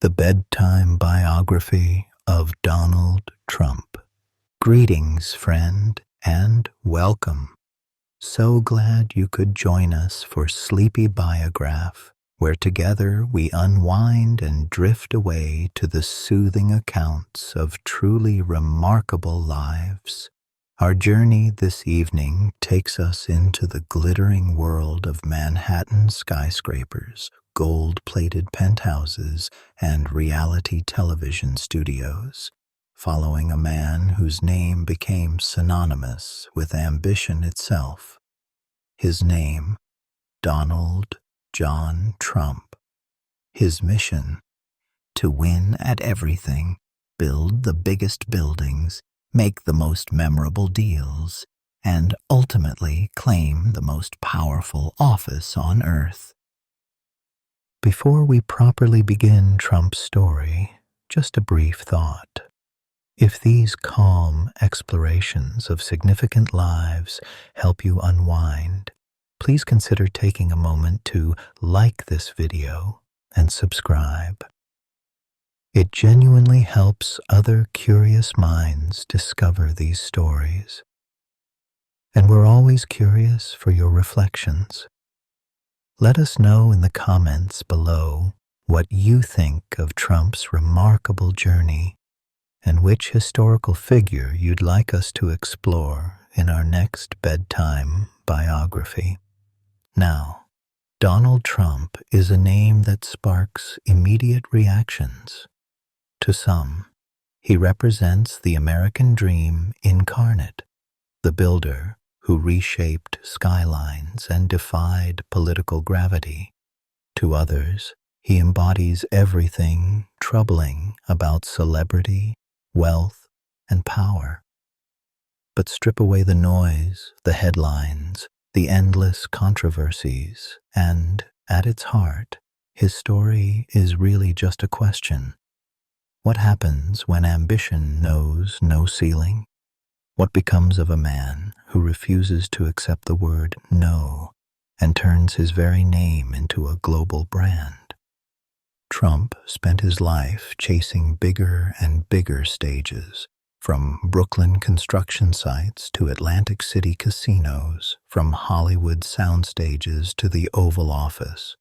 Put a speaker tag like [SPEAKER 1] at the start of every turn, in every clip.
[SPEAKER 1] The Bedtime Biography of Donald Trump. Greetings, friend, and welcome. So glad you could join us for Sleepy Biograph, where together we unwind and drift away to the soothing accounts of truly remarkable lives. Our journey this evening takes us into the glittering world of Manhattan skyscrapers, gold-plated penthouses, and reality television studios, following a man whose name became synonymous with ambition itself. His name, Donald John Trump. His mission, to win at everything, build the biggest buildings, make the most memorable deals, and ultimately claim the most powerful office on earth. Before we properly begin Trump's story, just a brief thought. If these calm explorations of significant lives help you unwind, please consider taking a moment to like this video and subscribe. It genuinely helps other curious minds discover these stories. And we're always curious for your reflections. Let us know in the comments below what you think of Trump's remarkable journey and which historical figure you'd like us to explore in our next bedtime biography. Now, Donald Trump is a name that sparks immediate reactions. To some, he represents the American dream incarnate, the builder who reshaped skylines and defied political gravity. To others, he embodies everything troubling about celebrity, wealth, and power. But strip away the noise, the headlines, the endless controversies, and, at its heart, his story is really just a question. What happens when ambition knows no ceiling? What becomes of a man who refuses to accept the word no and turns his very name into a global brand? Trump spent his life chasing bigger and bigger stages, from Brooklyn construction sites to Atlantic City casinos, from Hollywood sound stages to the Oval Office.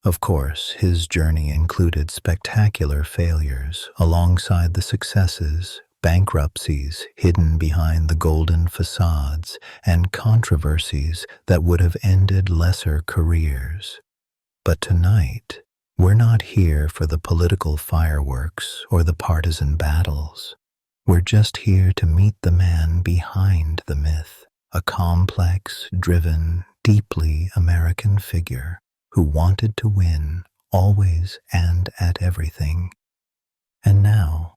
[SPEAKER 1] Of course, his journey included spectacular failures alongside the successes, bankruptcies hidden behind the golden facades, and controversies that would have ended lesser careers. But tonight, we're not here for the political fireworks or the partisan battles. We're just here to meet the man behind the myth, a complex, driven, deeply American figure who wanted to win always and at everything. And now,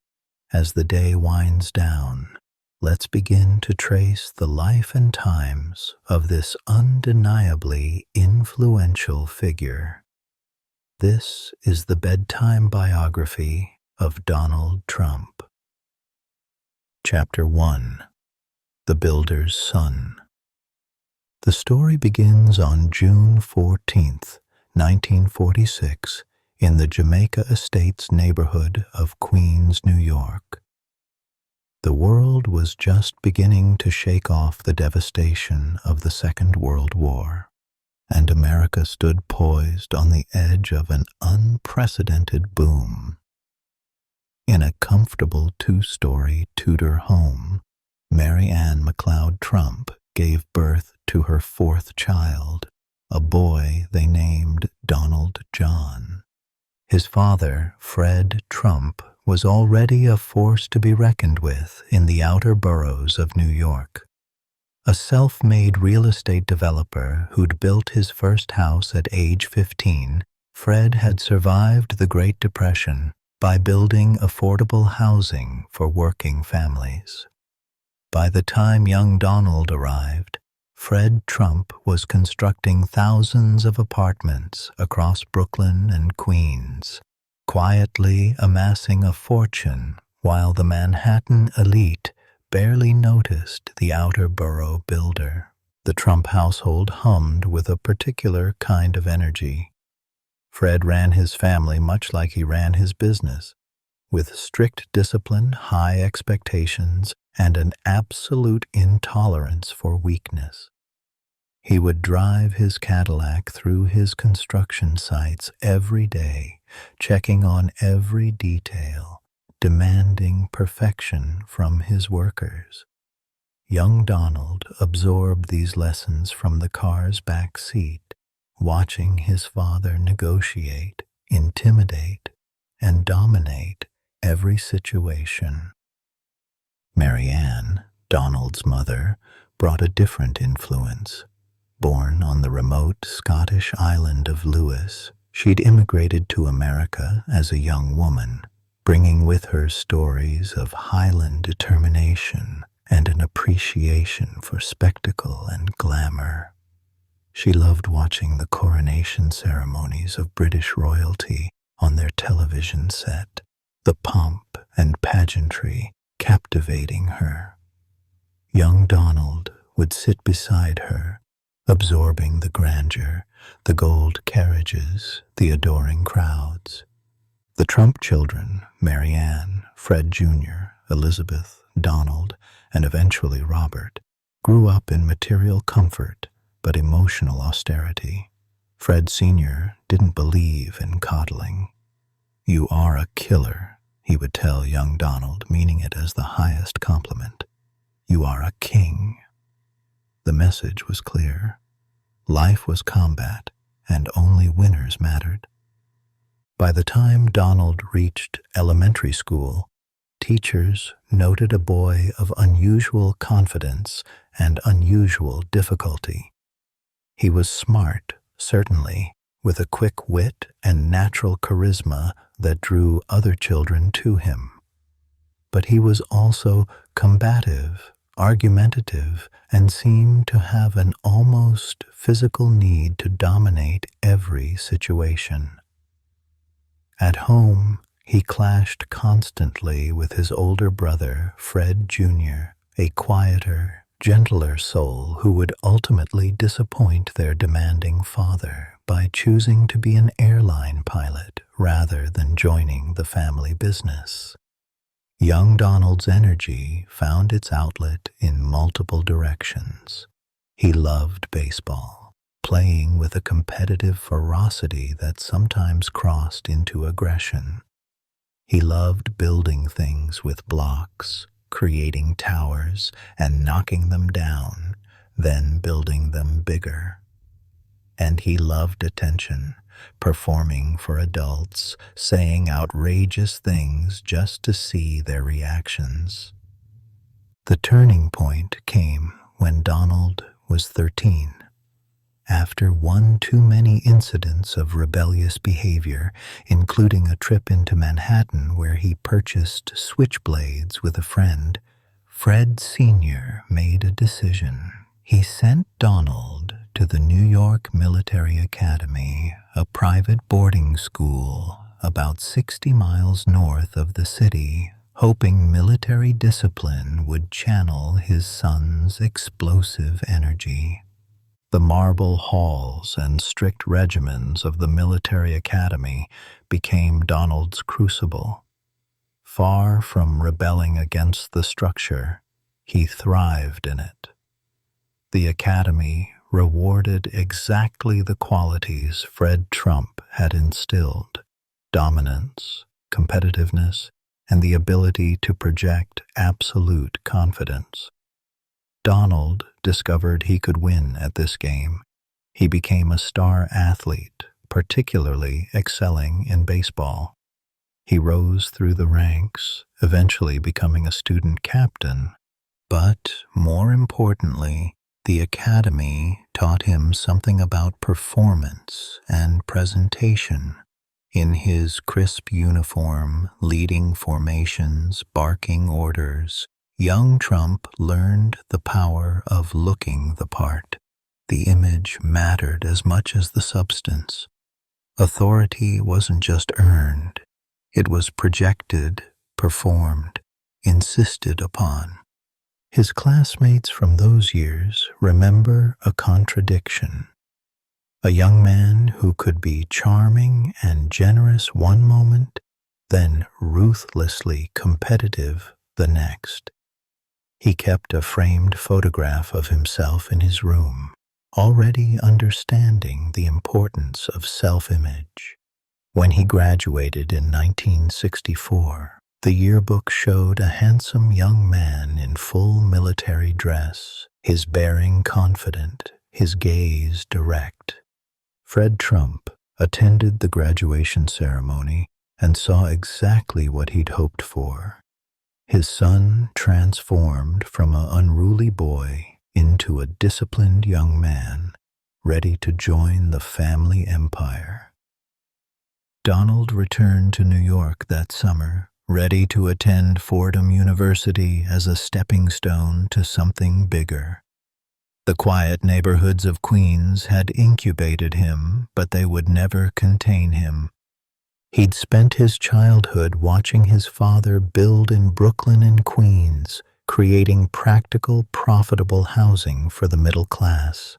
[SPEAKER 1] as the day winds down, let's begin to trace the life and times of this undeniably influential figure. This is the bedtime biography of Donald Trump. Chapter 1. The Builder's Son. The story begins on June 14th, 1946, in the Jamaica Estates neighborhood of Queens, New York. The world was just beginning to shake off the devastation of the Second World War, and America stood poised on the edge of an unprecedented boom. In a comfortable two-story Tudor home, Mary Ann McLeod Trump gave birth to her fourth child, a boy they named Donald John. His father, Fred Trump, was already a force to be reckoned with in the outer boroughs of New York. A self-made real estate developer who'd built his first house at age 15, Fred had survived the Great Depression by building affordable housing for working families. By the time young Donald arrived, Fred Trump was constructing thousands of apartments across Brooklyn and Queens, quietly amassing a fortune while the Manhattan elite barely noticed the outer borough builder. The Trump household hummed with a particular kind of energy. Fred ran his family much like he ran his business, with strict discipline, high expectations, and an absolute intolerance for weakness. He would drive his Cadillac through his construction sites every day, checking on every detail, demanding perfection from his workers. Young Donald absorbed these lessons from the car's back seat, watching his father negotiate, intimidate, and dominate every situation. Mary Ann, Donald's mother, brought a different influence. Born on the remote Scottish island of Lewis, she'd immigrated to America as a young woman, bringing with her stories of Highland determination and an appreciation for spectacle and glamour. She loved watching the coronation ceremonies of British royalty on their television set, the pomp and pageantry captivating her. Young Donald would sit beside her, absorbing the grandeur, the gold carriages, the adoring crowds. The Trump children, Mary Ann, Fred Jr., Elizabeth, Donald, and eventually Robert, grew up in material comfort but emotional austerity. Fred Sr. didn't believe in coddling. "You are a killer," he would tell young Donald, meaning it as the highest compliment. "You are a king." The message was clear. Life was combat, and only winners mattered. By the time Donald reached elementary school, teachers noted a boy of unusual confidence and unusual difficulty. He was smart, certainly, with a quick wit and natural charisma that drew other children to him. But he was also combative, argumentative, and seemed to have an almost physical need to dominate every situation. At home, he clashed constantly with his older brother, Fred Jr., a quieter, gentler soul who would ultimately disappoint their demanding father by choosing to be an airline pilot rather than joining the family business. Young Donald's energy found its outlet in multiple directions. He loved baseball, playing with a competitive ferocity that sometimes crossed into aggression. He loved building things with blocks, creating towers and knocking them down, then building them bigger. And he loved attention, performing for adults, saying outrageous things just to see their reactions. The turning point came when Donald was 13. After one too many incidents of rebellious behavior, including a trip into Manhattan where he purchased switchblades with a friend, Fred Sr. made a decision. He sent Donald to the New York Military Academy, a private boarding school about 60 miles north of the city, hoping military discipline would channel his son's explosive energy. The marble halls and strict regimens of the military academy became Donald's crucible. Far from rebelling against the structure, he thrived in it. The academy rewarded exactly the qualities Fred Trump had instilled: dominance, competitiveness, and the ability to project absolute confidence. Donald discovered he could win at this game. He became a star athlete, particularly excelling in baseball. He rose through the ranks, eventually becoming a student captain. But more importantly, the academy taught him something about performance and presentation. In his crisp uniform, leading formations, barking orders, young Trump learned the power of looking the part. The image mattered as much as the substance. Authority wasn't just earned. It was projected, performed, insisted upon. His classmates from those years remember a contradiction. A young man who could be charming and generous one moment, then ruthlessly competitive the next. He kept a framed photograph of himself in his room, already understanding the importance of self-image. When he graduated in 1964, the yearbook showed a handsome young man in full military dress, his bearing confident, his gaze direct. Fred Trump attended the graduation ceremony and saw exactly what he'd hoped for. His son transformed from an unruly boy into a disciplined young man, ready to join the family empire. Donald returned to New York that summer, ready to attend Fordham University as a stepping stone to something bigger. The quiet neighborhoods of Queens had incubated him, but they would never contain him. He'd spent his childhood watching his father build in Brooklyn and Queens, creating practical, profitable housing for the middle class.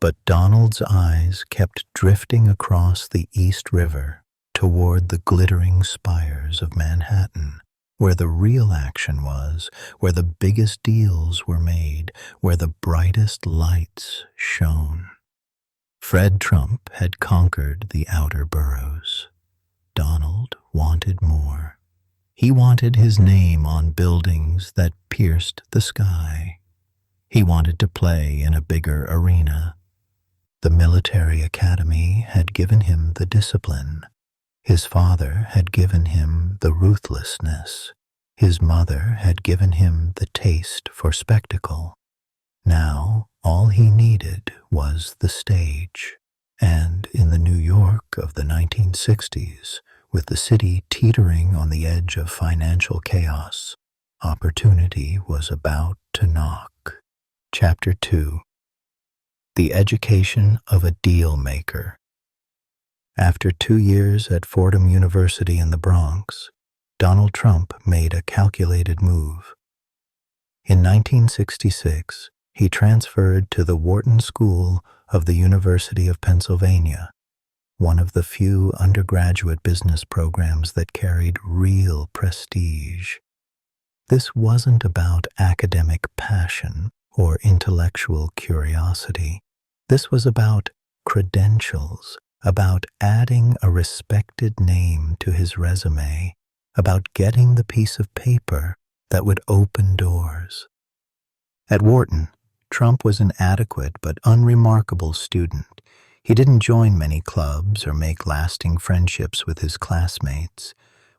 [SPEAKER 1] But Donald's eyes kept drifting across the East River toward the glittering spires of Manhattan, where the real action was, where the biggest deals were made, where the brightest lights shone. Fred Trump had conquered the outer boroughs. Donald wanted more. He wanted his name on buildings that pierced the sky. He wanted to play in a bigger arena. The military academy had given him the discipline. His father had given him the ruthlessness. His mother had given him the taste for spectacle. Now, all he needed was the stage. And in the New York of the 1960s, with the city teetering on the edge of financial chaos, opportunity was about to knock. Chapter 2. The Education of a Deal Maker. After 2 years at Fordham University in the Bronx, Donald Trump made a calculated move. In 1966, he transferred to the Wharton School of the University of Pennsylvania, one of the few undergraduate business programs that carried real prestige. This wasn't about academic passion or intellectual curiosity. This was about credentials, about adding a respected name to his resume, about getting the piece of paper that would open doors. At Wharton, Trump was an adequate but unremarkable student. He didn't join many clubs or make lasting friendships with his classmates.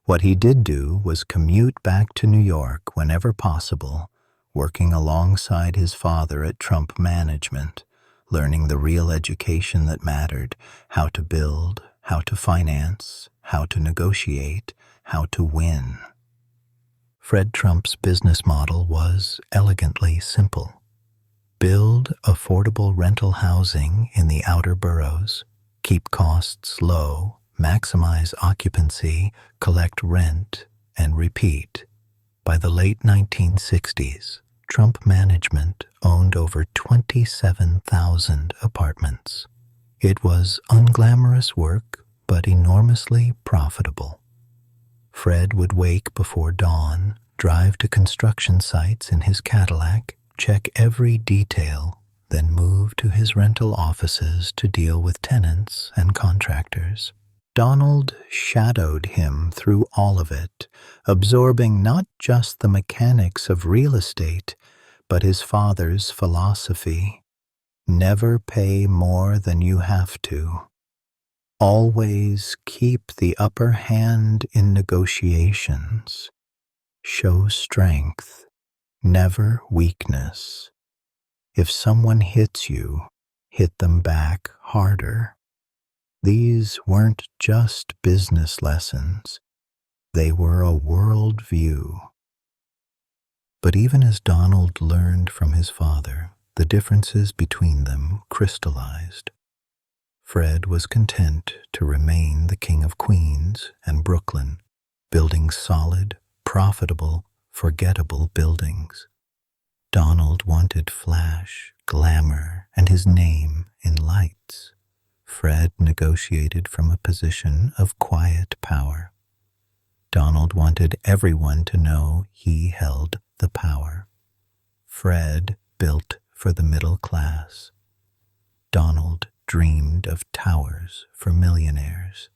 [SPEAKER 1] What he did do was commute back to New York whenever possible, working alongside his father at Trump Management, learning the real education that mattered: how to build, how to finance, how to negotiate, how to win. Fred Trump's business model was elegantly simple. Build affordable rental housing in the outer boroughs, keep costs low, maximize occupancy, collect rent, and repeat. By the late 1960s, Trump Management owned over 27,000 apartments. It was unglamorous work, but enormously profitable. Fred would wake before dawn, drive to construction sites in his Cadillac, check every detail, then move to his rental offices to deal with tenants and contractors. Donald shadowed him through all of it, absorbing not just the mechanics of real estate, but his father's philosophy. Never pay more than you have to. Always keep the upper hand in negotiations. Show strength, never weakness. If someone hits you, hit them back harder. These weren't just business lessons. They were a world view. But even as Donald learned from his father, the differences between them crystallized. Fred was content to remain the king of Queens and Brooklyn, building solid, profitable, forgettable buildings. Donald wanted flash, glamour, and his name in lights. Fred negotiated from a position of quiet power. Donald wanted everyone to know he held the power. Fred built for the middle class. Donald dreamed of towers for millionaires.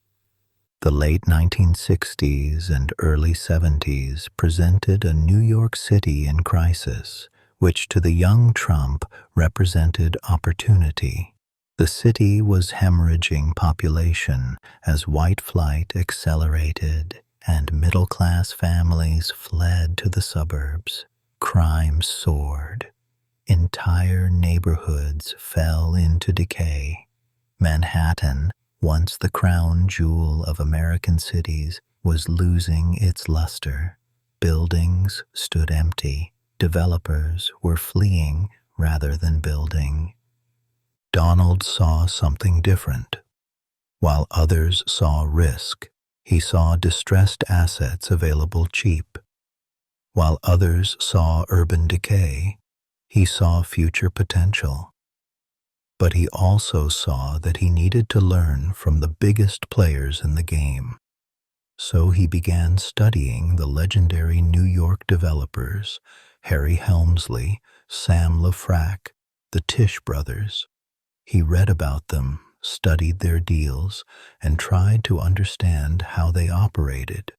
[SPEAKER 1] The late 1960s and early 70s presented a New York City in crisis, which to the young Trump represented opportunity. The city was hemorrhaging population as white flight accelerated and middle-class families fled to the suburbs. Crime soared. Entire neighborhoods fell into decay. Manhattan, once the crown jewel of American cities, was losing its luster. Buildings stood empty. Developers were fleeing rather than building. Donald saw something different. While others saw risk, he saw distressed assets available cheap. While others saw urban decay, he saw future potential. But he also saw that he needed to learn from the biggest players in the game. So he began studying the legendary New York developers, Harry Helmsley, Sam LaFrac, the Tisch brothers. He read about them, studied their deals, and tried to understand how they operated.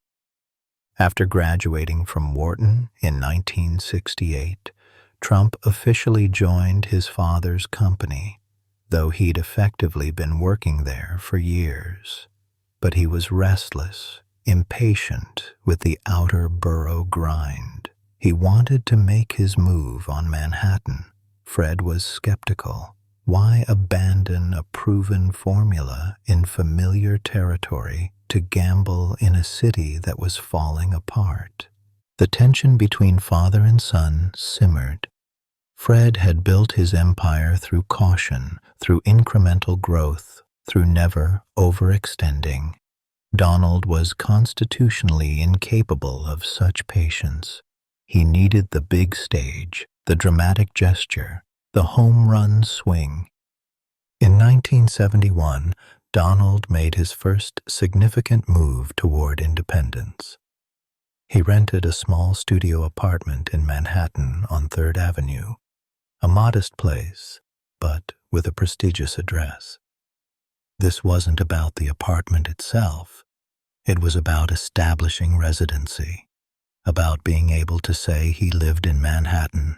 [SPEAKER 1] After graduating from Wharton in 1968, Trump officially joined his father's company, though he'd effectively been working there for years. But he was restless, impatient with the outer borough grind. He wanted to make his move on Manhattan. Fred was skeptical. Why abandon a proven formula in familiar territory to gamble in a city that was falling apart? The tension between father and son simmered. Fred had built his empire through caution, through incremental growth, through never overextending. Donald was constitutionally incapable of such patience. He needed the big stage, the dramatic gesture, the home run swing. In 1971, Donald made his first significant move toward independence. He rented a small studio apartment in Manhattan on 3rd Avenue, a modest place, but with a prestigious address. This wasn't about the apartment itself. It was about establishing residency, about being able to say he lived in Manhattan,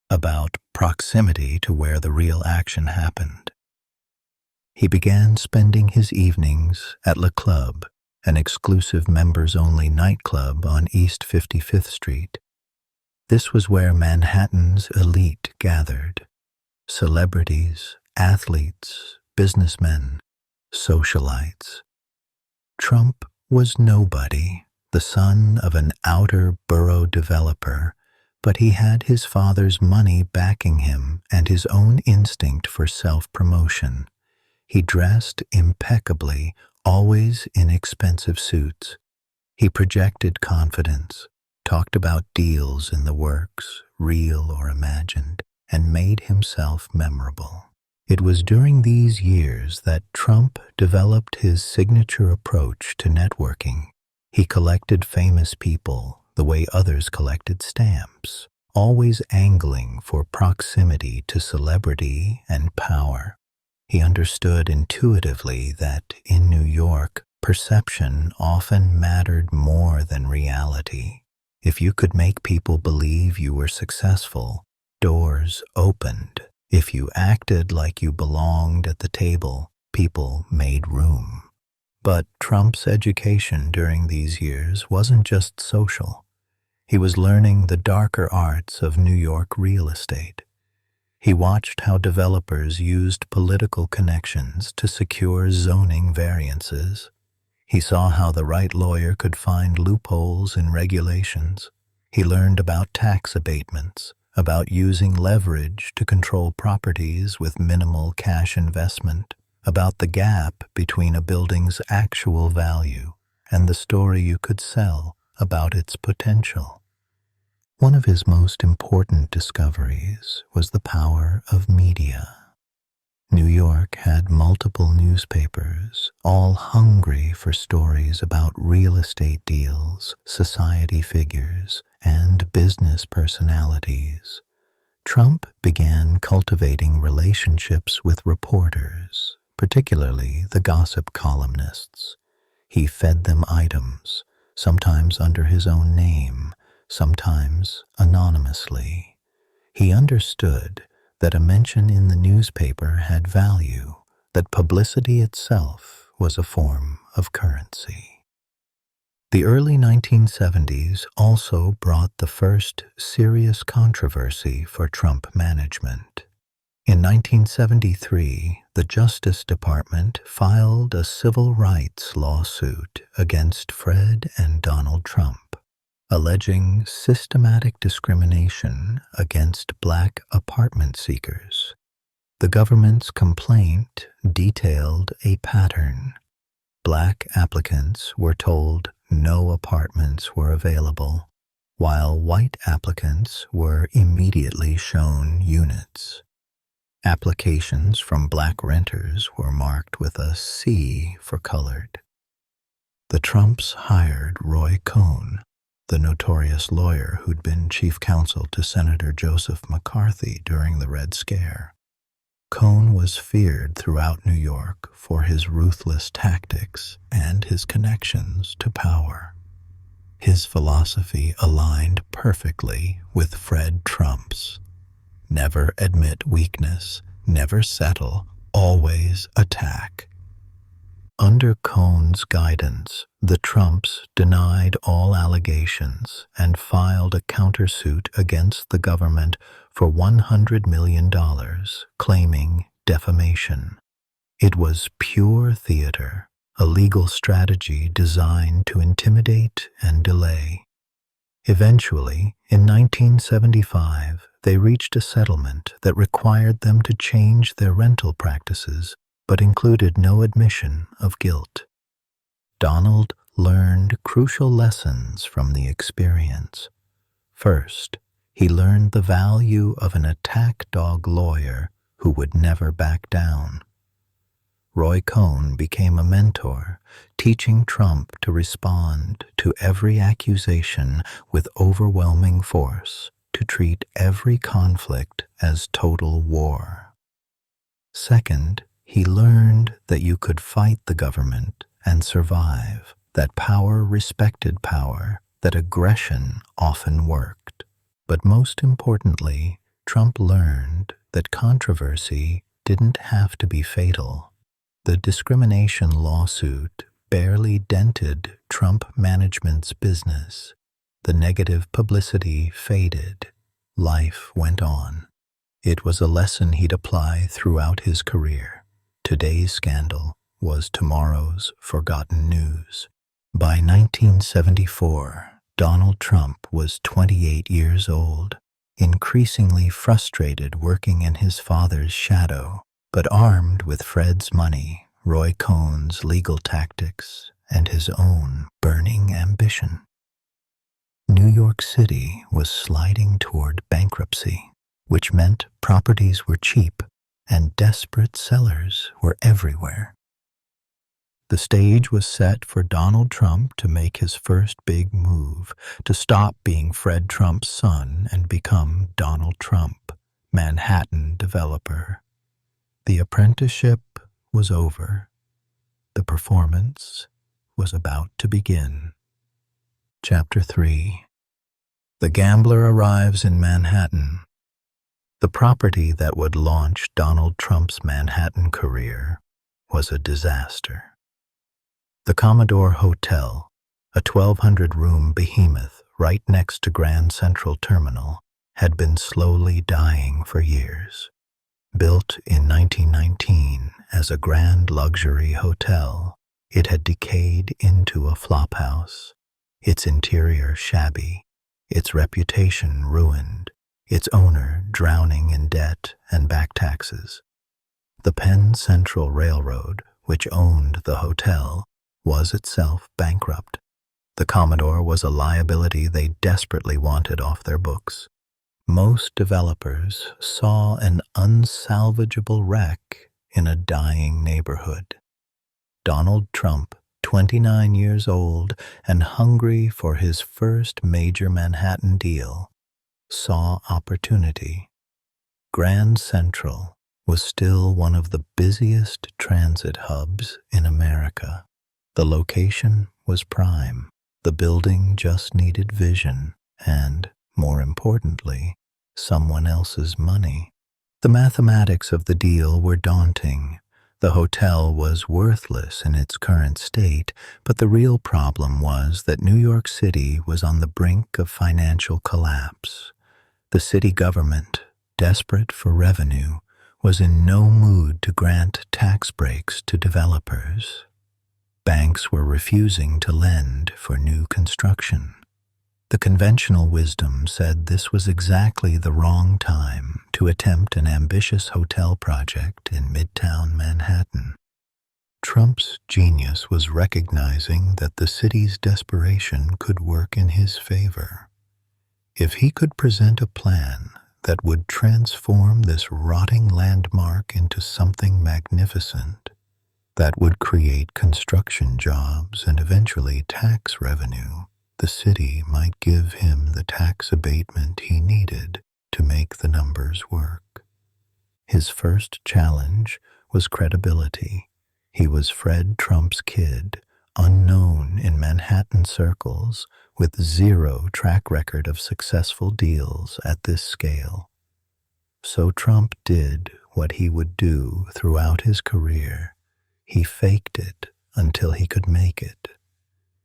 [SPEAKER 1] about proximity to where the real action happened. He began spending his evenings at Le Club, an exclusive members-only nightclub on East 55th Street. This was where Manhattan's elite gathered. Celebrities, athletes, businessmen, socialites. Trump was nobody, the son of an outer borough developer, but he had his father's money backing him and his own instinct for self-promotion. He dressed impeccably, always in expensive suits. He projected confidence, talked about deals in the works, real or imagined, and made himself memorable. It was during these years that Trump developed his signature approach to networking. He collected famous people the way others collected stamps, always angling for proximity to celebrity and power. He understood intuitively that in New York, perception often mattered more than reality. If you could make people believe you were successful, doors opened. If you acted like you belonged at the table, people made room. But Trump's education during these years wasn't just social. He was learning the darker arts of New York real estate. He watched how developers used political connections to secure zoning variances. He saw how the right lawyer could find loopholes in regulations. He learned about tax abatements, about using leverage to control properties with minimal cash investment, about the gap between a building's actual value and the story you could sell about its potential. One of his most important discoveries was the power of media. New York had multiple newspapers, all hungry for stories about real estate deals, society figures, and business personalities. Trump began cultivating relationships with reporters, particularly the gossip columnists. He fed them items, sometimes under his own name, sometimes anonymously. He understood that a mention in the newspaper had value, that publicity itself was a form of currency. The early 1970s also brought the first serious controversy for Trump management. In 1973, the Justice Department filed a civil rights lawsuit against Fred and Donald Trump, alleging systematic discrimination against black apartment seekers. The government's complaint detailed a pattern. Black applicants were told no apartments were available, while white applicants were immediately shown units. Applications from black renters were marked with a C for colored. The Trumps hired Roy Cohn, the notorious lawyer who'd been chief counsel to Senator Joseph McCarthy during the Red Scare. Cohn was feared throughout New York for his ruthless tactics and his connections to power. His philosophy aligned perfectly with Fred Trump's. Never admit weakness, never settle, always attack. Under Cohn's guidance, the Trumps denied all allegations and filed a countersuit against the government for $100 million, claiming defamation. It was pure theater, a legal strategy designed to intimidate and delay. Eventually, in 1975, they reached a settlement that required them to change their rental practices, but included no admission of guilt. Donald learned crucial lessons from the experience. First, he learned the value of an attack dog lawyer who would never back down. Roy Cohn became a mentor, teaching Trump to respond to every accusation with overwhelming force, to treat every conflict as total war. Second, he learned that you could fight the government and survive, that power respected power, that aggression often worked. But most importantly, Trump learned that controversy didn't have to be fatal. The discrimination lawsuit barely dented Trump management's business. The negative publicity faded. Life went on. It was a lesson he'd apply throughout his career. Today's scandal was tomorrow's forgotten news. By 1974, Donald Trump was 28 years old, increasingly frustrated working in his father's shadow, but armed with Fred's money, Roy Cohn's legal tactics, and his own burning ambition. New York City was sliding toward bankruptcy, which meant properties were cheap and desperate sellers were everywhere. The stage was set for Donald Trump to make his first big move, to stop being Fred Trump's son and become Donald Trump, Manhattan developer. The apprenticeship was over. The performance was about to begin. Chapter 3. The gambler arrives in Manhattan. The property that would launch Donald Trump's Manhattan career was a disaster. The Commodore Hotel, a 1,200-room behemoth right next to Grand Central Terminal, had been slowly dying for years. Built in 1919 as a grand luxury hotel, it had decayed into a flophouse, its interior shabby, its reputation ruined, its owner drowning in debt and back taxes. The Penn Central Railroad, which owned the hotel, was itself bankrupt. The Commodore was a liability they desperately wanted off their books. Most developers saw an unsalvageable wreck in a dying neighborhood. Donald Trump, 29 years old and hungry for his first major Manhattan deal, saw opportunity. Grand Central was still one of the busiest transit hubs in America. The location was prime. The building just needed vision and, more importantly, someone else's money. The mathematics of the deal were daunting. The hotel was worthless in its current state, but the real problem was that New York City was on the brink of financial collapse. The city government, desperate for revenue, was in no mood to grant tax breaks to developers. Banks were refusing to lend for new construction. The conventional wisdom said this was exactly the wrong time to attempt an ambitious hotel project in Midtown Manhattan. Trump's genius was recognizing that the city's desperation could work in his favor. If he could present a plan that would transform this rotting landmark into something magnificent, that would create construction jobs and eventually tax revenue, the city might give him the tax abatement he needed to make the numbers work. His first challenge was credibility. He was Fred Trump's kid, unknown in Manhattan circles, with zero track record of successful deals at this scale. So Trump did what he would do throughout his career. He faked it until he could make it.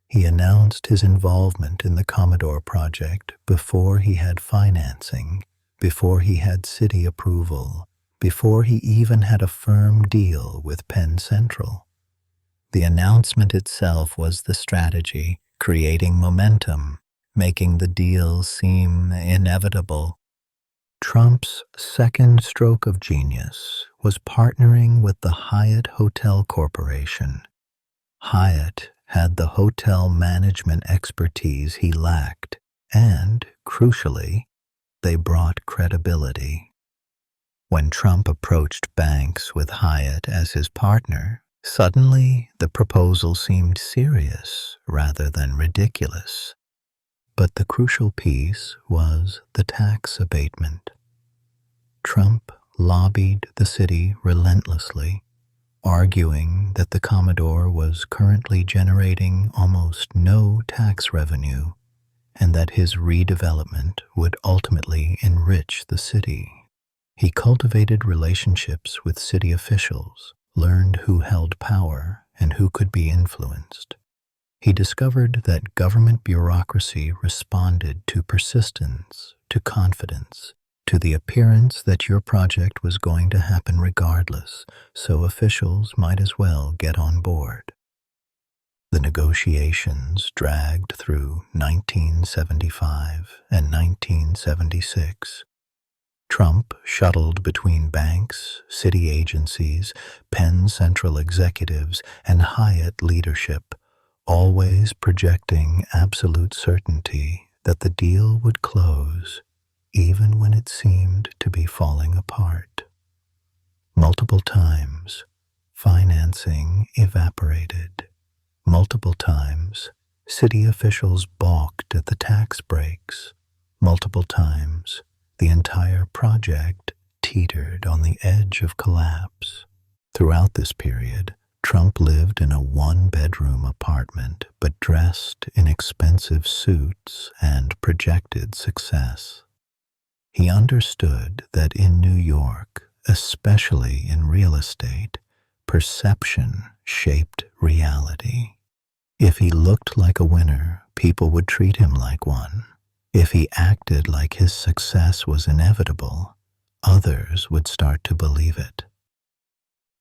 [SPEAKER 1] He announced his involvement in the Commodore project before he had financing, before he had city approval, before he even had a firm deal with Penn Central. The announcement itself was the strategy, creating momentum, making the deal seem inevitable. Trump's second stroke of genius was partnering with the Hyatt Hotel Corporation. Hyatt had the hotel management expertise he lacked, and, crucially, they brought credibility. When Trump approached banks with Hyatt as his partner, suddenly the proposal seemed serious rather than ridiculous. But the crucial piece was the tax abatement. Trump lobbied the city relentlessly, arguing that the Commodore was currently generating almost no tax revenue and that his redevelopment would ultimately enrich the city. He cultivated relationships with city officials, learned who held power and who could be influenced. He discovered that government bureaucracy responded to persistence, to confidence, to the appearance that your project was going to happen regardless, so officials might as well get on board. The negotiations dragged through 1975 and 1976. Trump shuttled between banks, city agencies, Penn Central executives, and Hyatt leadership, always projecting absolute certainty that the deal would close, even when it seemed to be falling apart. Multiple times, financing evaporated. Multiple times, city officials balked at the tax breaks. Multiple times, the entire project teetered on the edge of collapse. Throughout this period, Trump lived in a one-bedroom apartment but dressed in expensive suits and projected success. He understood that in New York, especially in real estate, perception shaped reality. If he looked like a winner, people would treat him like one. If he acted like his success was inevitable, others would start to believe it.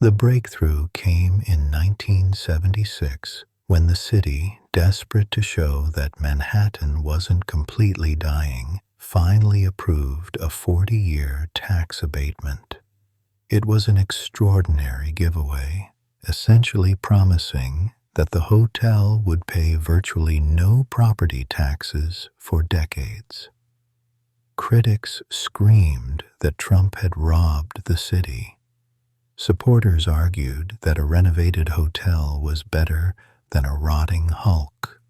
[SPEAKER 1] The breakthrough came in 1976 when the city, desperate to show that Manhattan wasn't completely dying, finally approved a 40-year tax abatement. It was an extraordinary giveaway, essentially promising that the hotel would pay virtually no property taxes for decades. Critics screamed that Trump had robbed the city. Supporters argued that a renovated hotel was better than a rotting hulk.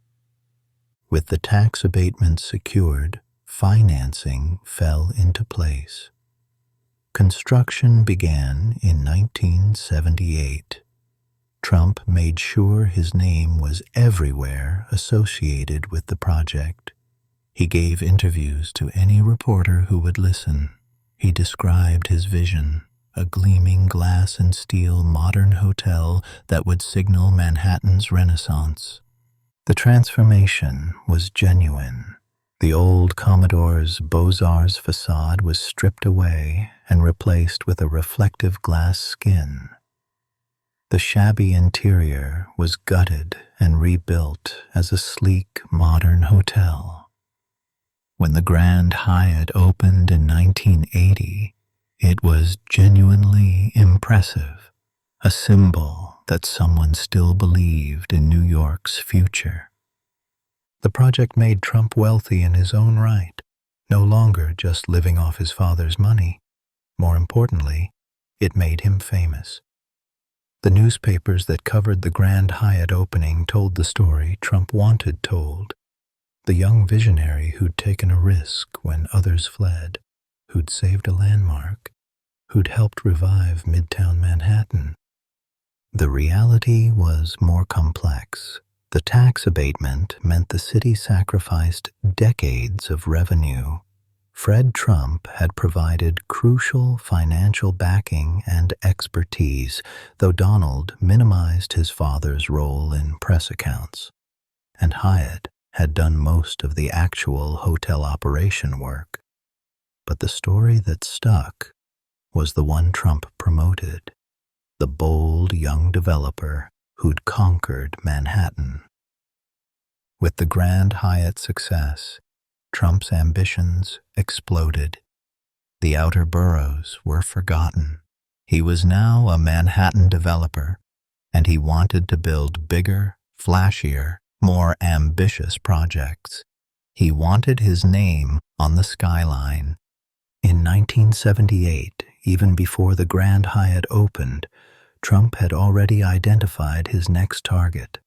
[SPEAKER 1] With the tax abatement secured, financing fell into place. Construction began in 1978. Trump made sure his name was everywhere associated with the project. He gave interviews to any reporter who would listen. He described his vision, a gleaming glass and steel modern hotel that would signal Manhattan's Renaissance. The transformation was genuine. The old Commodore's Beaux-Arts facade was stripped away and replaced with a reflective glass skin. The shabby interior was gutted and rebuilt as a sleek, modern hotel. When the Grand Hyatt opened in 1980, it was genuinely impressive, a symbol that someone still believed in New York's future. The project made Trump wealthy in his own right, no longer just living off his father's money. More importantly, it made him famous. The newspapers that covered the Grand Hyatt opening told the story Trump wanted told. The young visionary who'd taken a risk when others fled, who'd saved a landmark, who'd helped revive Midtown Manhattan. The reality was more complex. The tax abatement meant the city sacrificed decades of revenue. Fred Trump had provided crucial financial backing and expertise, though Donald minimized his father's role in press accounts. And Hyatt had done most of the actual hotel operation work. But the story that stuck was the one Trump promoted, the bold young developer who'd conquered Manhattan. With the Grand Hyatt's success, Trump's ambitions exploded. The outer boroughs were forgotten. He was now a Manhattan developer, and he wanted to build bigger, flashier, more ambitious projects. He wanted his name on the skyline. In 1978, even before the Grand Hyatt opened, Trump had already identified his next target,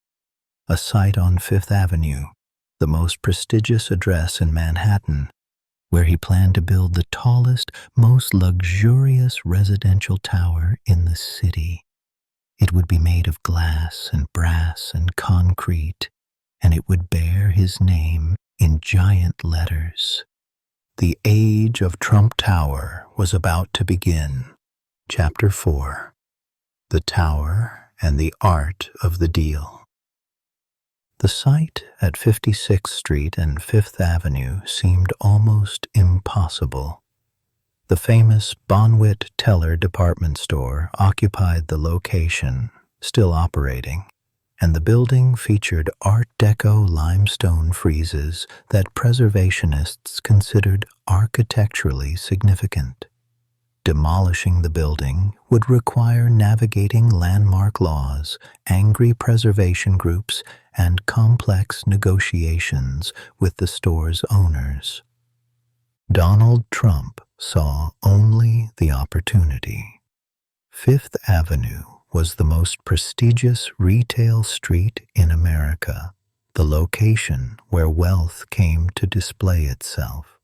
[SPEAKER 1] a site on Fifth Avenue, the most prestigious address in Manhattan, where he planned to build the tallest, most luxurious residential tower in the city. It would be made of glass and brass and concrete, and it would bear his name in giant letters. The age of Trump Tower was about to begin. Chapter 4. The Tower and the Art of the Deal. The site at 56th Street and Fifth Avenue seemed almost impossible. The famous Bonwit Teller department store occupied the location, still operating, and the building featured Art Deco limestone friezes that preservationists considered architecturally significant. Demolishing the building would require navigating landmark laws, angry preservation groups, and complex negotiations with the store's owners. Donald Trump saw only the opportunity. Fifth Avenue was the most prestigious retail street in America, the location where wealth came to display itself.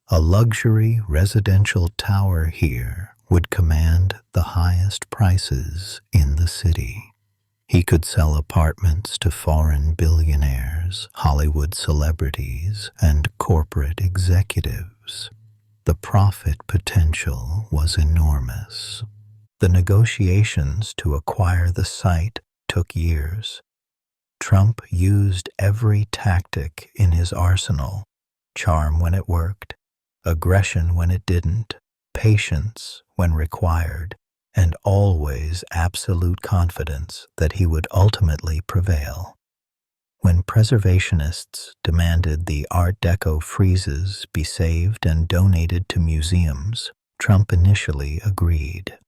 [SPEAKER 1] A luxury residential tower here would command the highest prices in the city. He could sell apartments to foreign billionaires, Hollywood celebrities, and corporate executives. The profit potential was enormous. The negotiations to acquire the site took years. Trump used every tactic in his arsenal, charm when it worked, aggression when it didn't, patience when required, and always absolute confidence that he would ultimately prevail. When preservationists demanded the Art Deco friezes be saved and donated to museums, Trump initially agreed.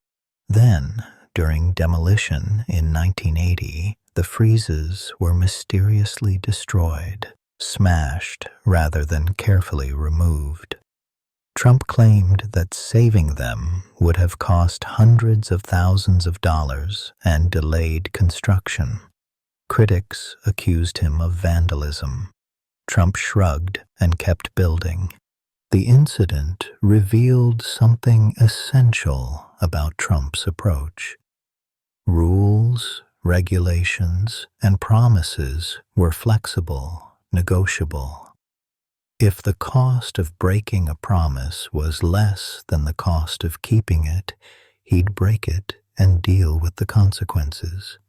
[SPEAKER 1] Then, during demolition in 1980, the friezes were mysteriously destroyed, smashed rather than carefully removed. Trump claimed that saving them would have cost hundreds of thousands of dollars and delayed construction. Critics accused him of vandalism. Trump shrugged and kept building. The incident revealed something essential about Trump's approach. Rules, regulations, and promises were flexible, negotiable. If the cost of breaking a promise was less than the cost of keeping it, he'd break it and deal with the consequences.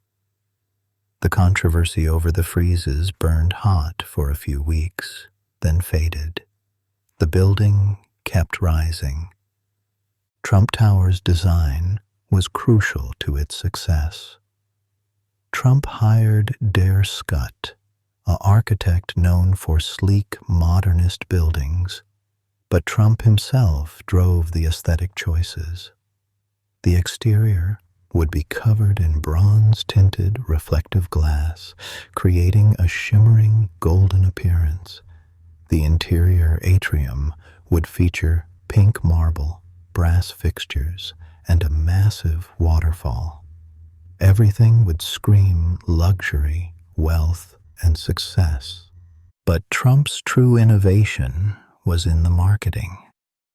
[SPEAKER 1] The controversy over the freezes burned hot for a few weeks, then faded. The building kept rising. Trump Tower's design was crucial to its success. Trump hired Der Scutt, an architect known for sleek modernist buildings, but Trump himself drove the aesthetic choices. The exterior would be covered in bronze-tinted reflective glass, creating a shimmering golden appearance. The interior atrium would feature pink marble, brass fixtures, and a massive waterfall. Everything would scream luxury, wealth, and success. But Trump's true innovation was in the marketing.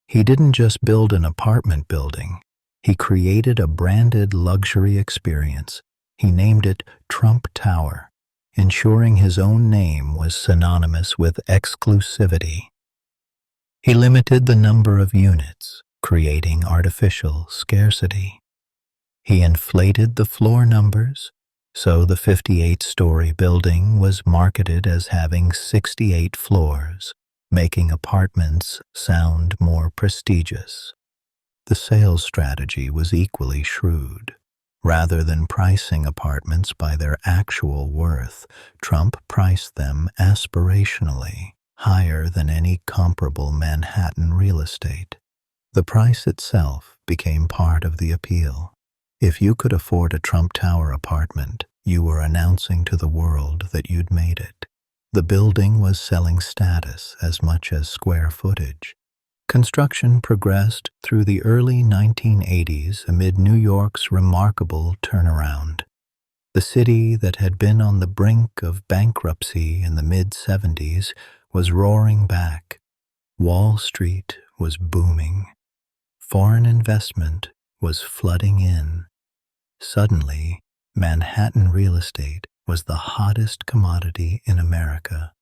[SPEAKER 1] He didn't just build an apartment building. He created a branded luxury experience. He named it Trump Tower, ensuring his own name was synonymous with exclusivity. He limited the number of units, creating artificial scarcity. He inflated the floor numbers, so the 58-story building was marketed as having 68 floors, making apartments sound more prestigious. The sales strategy was equally shrewd. Rather than pricing apartments by their actual worth, Trump priced them aspirationally, higher than any comparable Manhattan real estate. The price itself became part of the appeal. If you could afford a Trump Tower apartment, you were announcing to the world that you'd made it. The building was selling status as much as square footage. Construction progressed through the early 1980s amid New York's remarkable turnaround. The city that had been on the brink of bankruptcy in the mid-70s was roaring back. Wall Street was booming. Foreign investment was flooding in. Suddenly, Manhattan real estate was the hottest commodity in America.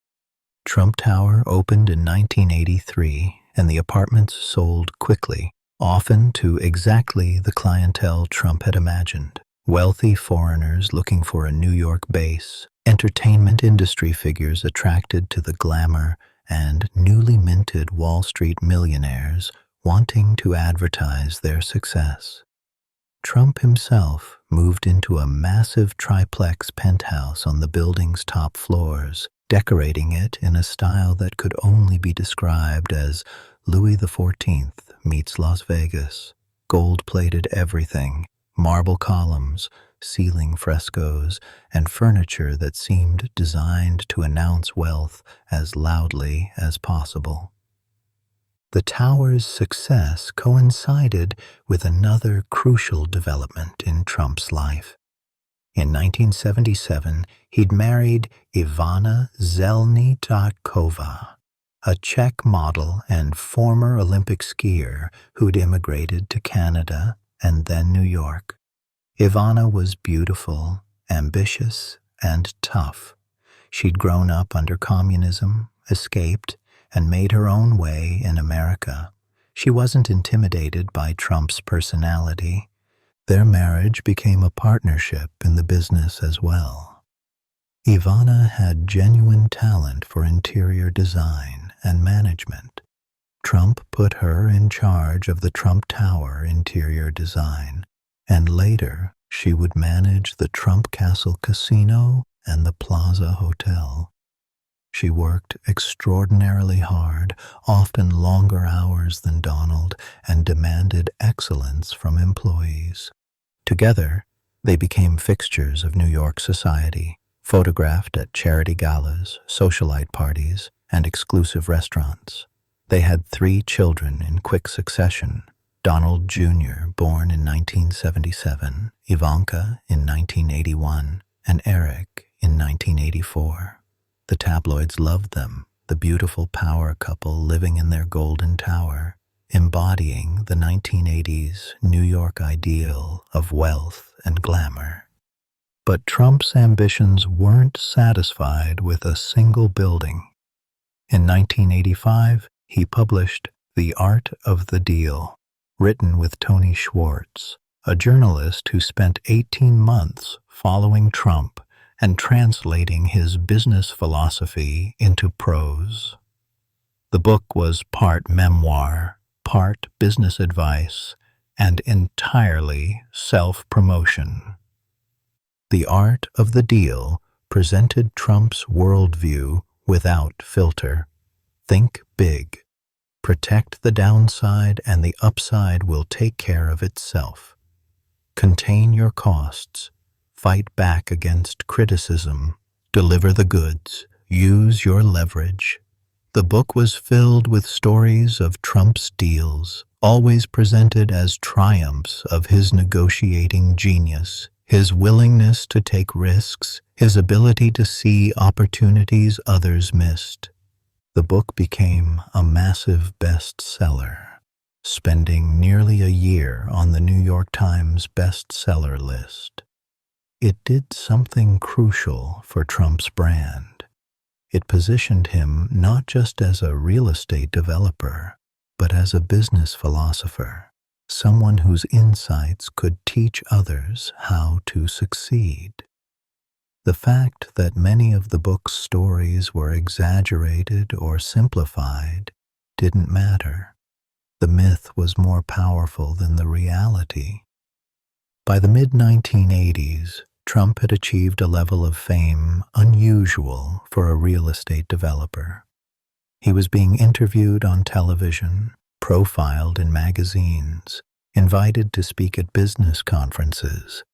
[SPEAKER 1] Trump Tower opened in 1983, and the apartments sold quickly, often to exactly the clientele Trump had imagined. Wealthy foreigners looking for a New York base, entertainment industry figures attracted to the glamour, and newly minted Wall Street millionaires wanting to advertise their success. Trump himself moved into a massive triplex penthouse on the building's top floors, decorating it in a style that could only be described as Louis XIV meets Las Vegas. Gold-plated everything, marble columns, ceiling frescoes, and furniture that seemed designed to announce wealth as loudly as possible. The tower's success coincided with another crucial development in Trump's life. In 1977, he'd married Ivana Zelničáková, a Czech model and former Olympic skier who'd immigrated to Canada and then New York. Ivana was beautiful, ambitious, and tough. She'd grown up under communism, escaped, and made her own way in America. She wasn't intimidated by Trump's personality. Their marriage became a partnership in the business as well. Ivana had genuine talent for interior design and management. Trump put her in charge of the Trump Tower interior design, and later she would manage the Trump Castle Casino and the Plaza Hotel. She worked extraordinarily hard, often longer hours than Donald, and demanded excellence from employees. Together, they became fixtures of New York society, photographed at charity galas, socialite parties, and exclusive restaurants. They had 3 children in quick succession: Donald Jr., born in 1977, Ivanka in 1981, and Eric in 1984. The tabloids loved them, the beautiful power couple living in their golden tower, embodying the 1980s New York ideal of wealth and glamour. But Trump's ambitions weren't satisfied with a single building. In 1985, he published The Art of the Deal, written with Tony Schwartz, a journalist who spent 18 months following Trump and translating his business philosophy into prose. The book was part memoir, part business advice, and entirely self-promotion. The Art of the Deal presented Trump's worldview without filter. Think big. Protect the downside and the upside will take care of itself. Contain your costs. Fight back against criticism. Deliver the goods. Use your leverage. The book was filled with stories of Trump's deals, always presented as triumphs of his negotiating genius, his willingness to take risks, his ability to see opportunities others missed. The book became a massive bestseller, spending nearly a year on the New York Times bestseller list. It did something crucial for Trump's brand. It positioned him not just as a real estate developer, but as a business philosopher, someone whose insights could teach others how to succeed. The fact that many of the book's stories were exaggerated or simplified didn't matter. The myth was more powerful than the reality. By the mid-1980s, Trump had achieved a level of fame unusual for a real estate developer. He was being interviewed on television, profiled in magazines, invited to speak at business conferences.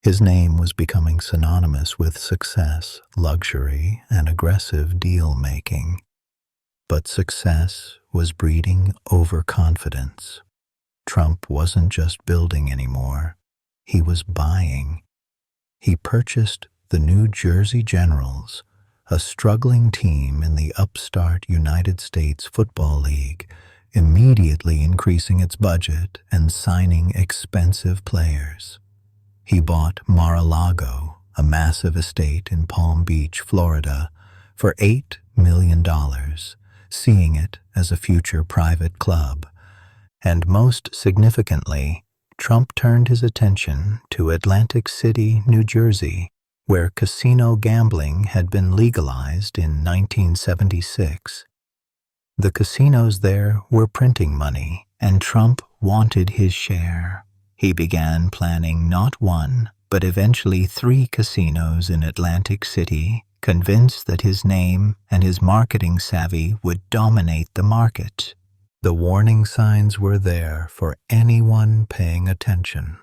[SPEAKER 1] His name was becoming synonymous with success, luxury, and aggressive deal-making. But success was breeding overconfidence. Trump wasn't just building anymore. He was buying. He purchased the New Jersey Generals, a struggling team in the upstart United States Football League, immediately increasing its budget and signing expensive players. He bought Mar-a-Lago, a massive estate in Palm Beach, Florida, for $8 million, seeing it as a future private club. And most significantly, Trump turned his attention to Atlantic City, New Jersey, where casino gambling had been legalized in 1976. The casinos there were printing money, and Trump wanted his share. He began planning not one, but eventually 3 casinos in Atlantic City, convinced that his name and his marketing savvy would dominate the market. The warning signs were there for anyone paying attention.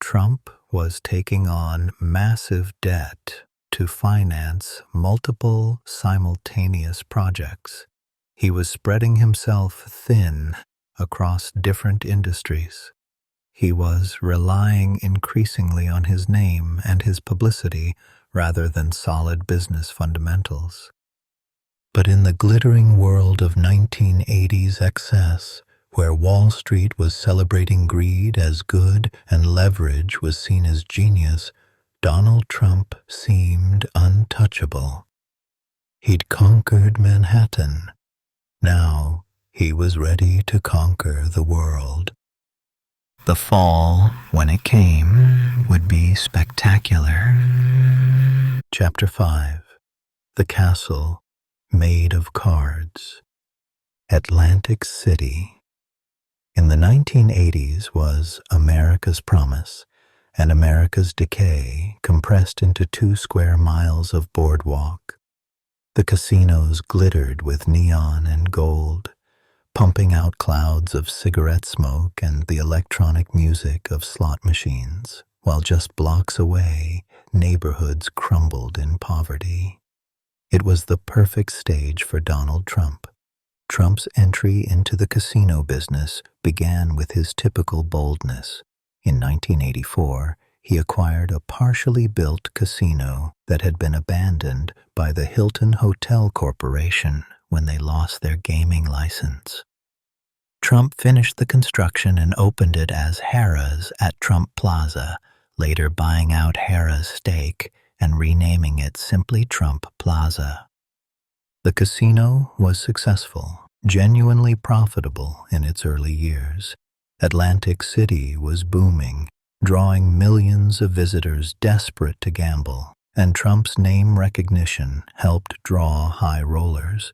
[SPEAKER 1] Trump was taking on massive debt to finance multiple simultaneous projects. He was spreading himself thin across different industries. He was relying increasingly on his name and his publicity rather than solid business fundamentals. But in the glittering world of 1980s excess, where Wall Street was celebrating greed as good and leverage was seen as genius, Donald Trump seemed untouchable. He'd conquered Manhattan. Now he was ready to conquer the world. The fall, when it came, would be spectacular. Chapter 5. The Castle Made of Cards. Atlantic City. In the 1980s was America's promise and America's decay compressed into 2 square miles of boardwalk. The casinos glittered with neon and gold, pumping out clouds of cigarette smoke and the electronic music of slot machines, while just blocks away, neighborhoods crumbled in poverty. It was the perfect stage for Donald Trump. Trump's entry into the casino business began with his typical boldness. In 1984, he acquired a partially built casino that had been abandoned by the Hilton Hotel Corporation when they lost their gaming license. Trump finished the construction and opened it as Harrah's at Trump Plaza, later buying out Harrah's stake and renaming it simply Trump Plaza. The casino was successful, genuinely profitable in its early years. Atlantic City was booming, drawing millions of visitors desperate to gamble, and Trump's name recognition helped draw high rollers.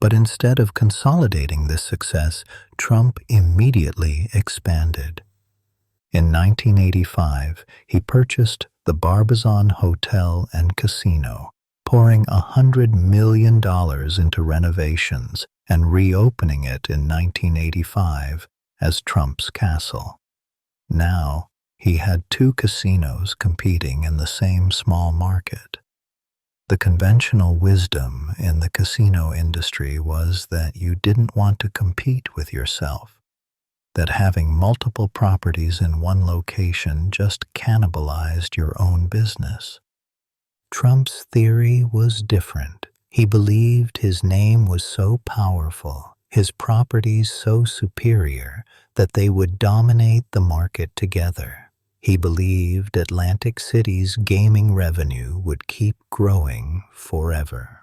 [SPEAKER 1] But instead of consolidating this success, Trump immediately expanded. In 1985, he purchased the Barbizon Hotel and Casino, pouring $100 million into renovations and reopening it in 1985 as Trump's Castle. Now, he had two casinos competing in the same small market. The conventional wisdom in the casino industry was that you didn't want to compete with yourself, that having multiple properties in one location just cannibalized your own business. Trump's theory was different. He believed his name was so powerful, his properties so superior, that they would dominate the market together. He believed Atlantic City's gaming revenue would keep growing forever.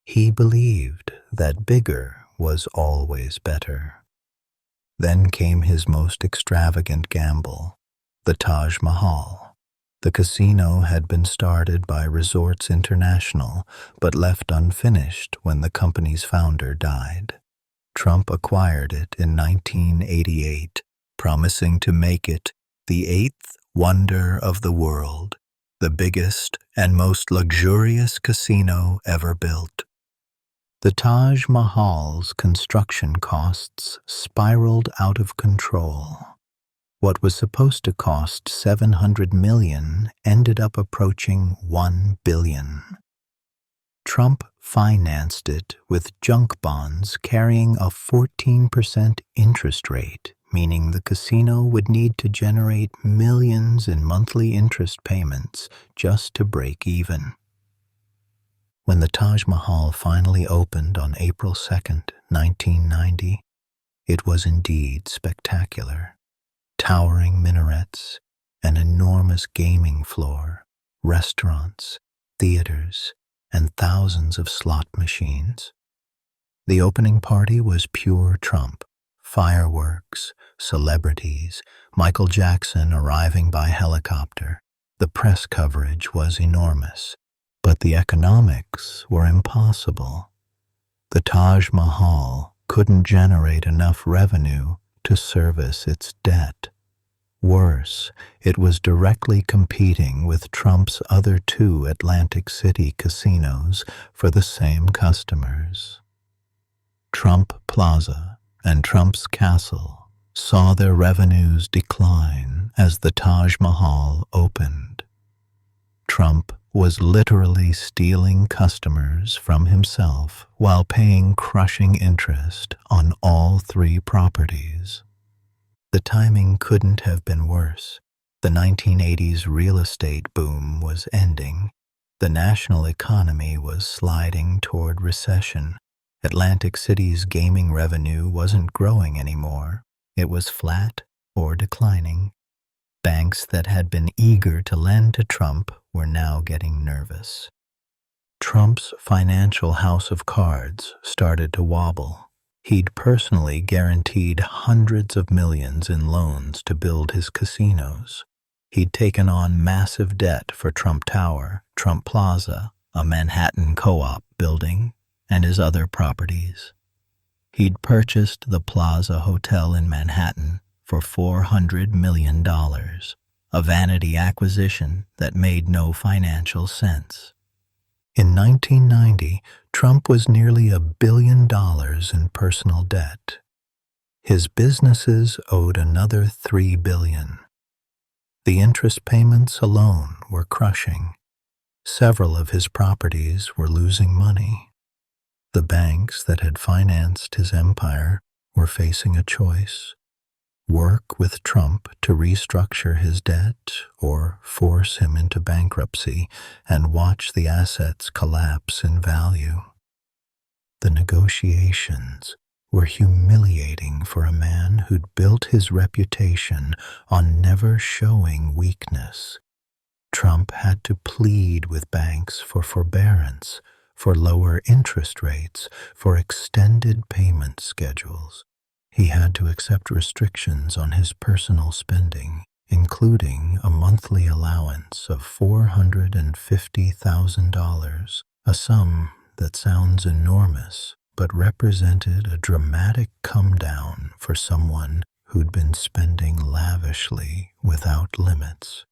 [SPEAKER 1] He believed that bigger was always better. Then came his most extravagant gamble, the Taj Mahal. The casino had been started by Resorts International, but left unfinished when the company's founder died. Trump acquired it in 1988, promising to make it the eighth wonder of the world, the biggest and most luxurious casino ever built. The Taj Mahal's construction costs spiraled out of control. What was supposed to cost $700 million ended up approaching $1 billion. Trump financed it with junk bonds carrying a 14% interest rate, meaning the casino would need to generate millions in monthly interest payments just to break even. When the Taj Mahal finally opened on April 2nd, 1990, it was indeed spectacular. Towering minarets, an enormous gaming floor, restaurants, theaters, and thousands of slot machines. The opening party was pure Trump. Fireworks, celebrities, Michael Jackson arriving by helicopter. The press coverage was enormous, but the economics were impossible. The Taj Mahal couldn't generate enough revenue to service its debt. Worse, it was directly competing with Trump's other two Atlantic City casinos for the same customers. Trump Plaza and Trump's Castle saw their revenues decline as the Taj Mahal opened. Trump was literally stealing customers from himself while paying crushing interest on all three properties. The timing couldn't have been worse. The 1980s real estate boom was ending. The national economy was sliding toward recession. Atlantic City's gaming revenue wasn't growing anymore. It was flat or declining. Banks that had been eager to lend to Trump were now getting nervous. Trump's financial house of cards started to wobble. He'd personally guaranteed hundreds of millions in loans to build his casinos. He'd taken on massive debt for Trump Tower, Trump Plaza, a Manhattan co-op building, and his other properties. He'd purchased the Plaza Hotel in Manhattan for $400 million, a vanity acquisition that made no financial sense. In 1990, Trump was nearly $1 billion in personal debt. His businesses owed another $3 billion. The interest payments alone were crushing. Several of his properties were losing money. The banks that had financed his empire were facing a choice: work with Trump to restructure his debt or force him into bankruptcy and watch the assets collapse in value. The negotiations were humiliating for a man who'd built his reputation on never showing weakness. Trump had to plead with banks for forbearance, for lower interest rates, for extended payment schedules. He had to accept restrictions on his personal spending, including a monthly allowance of $450,000, a sum that sounds enormous but represented a dramatic come-down for someone who'd been spending lavishly without limits.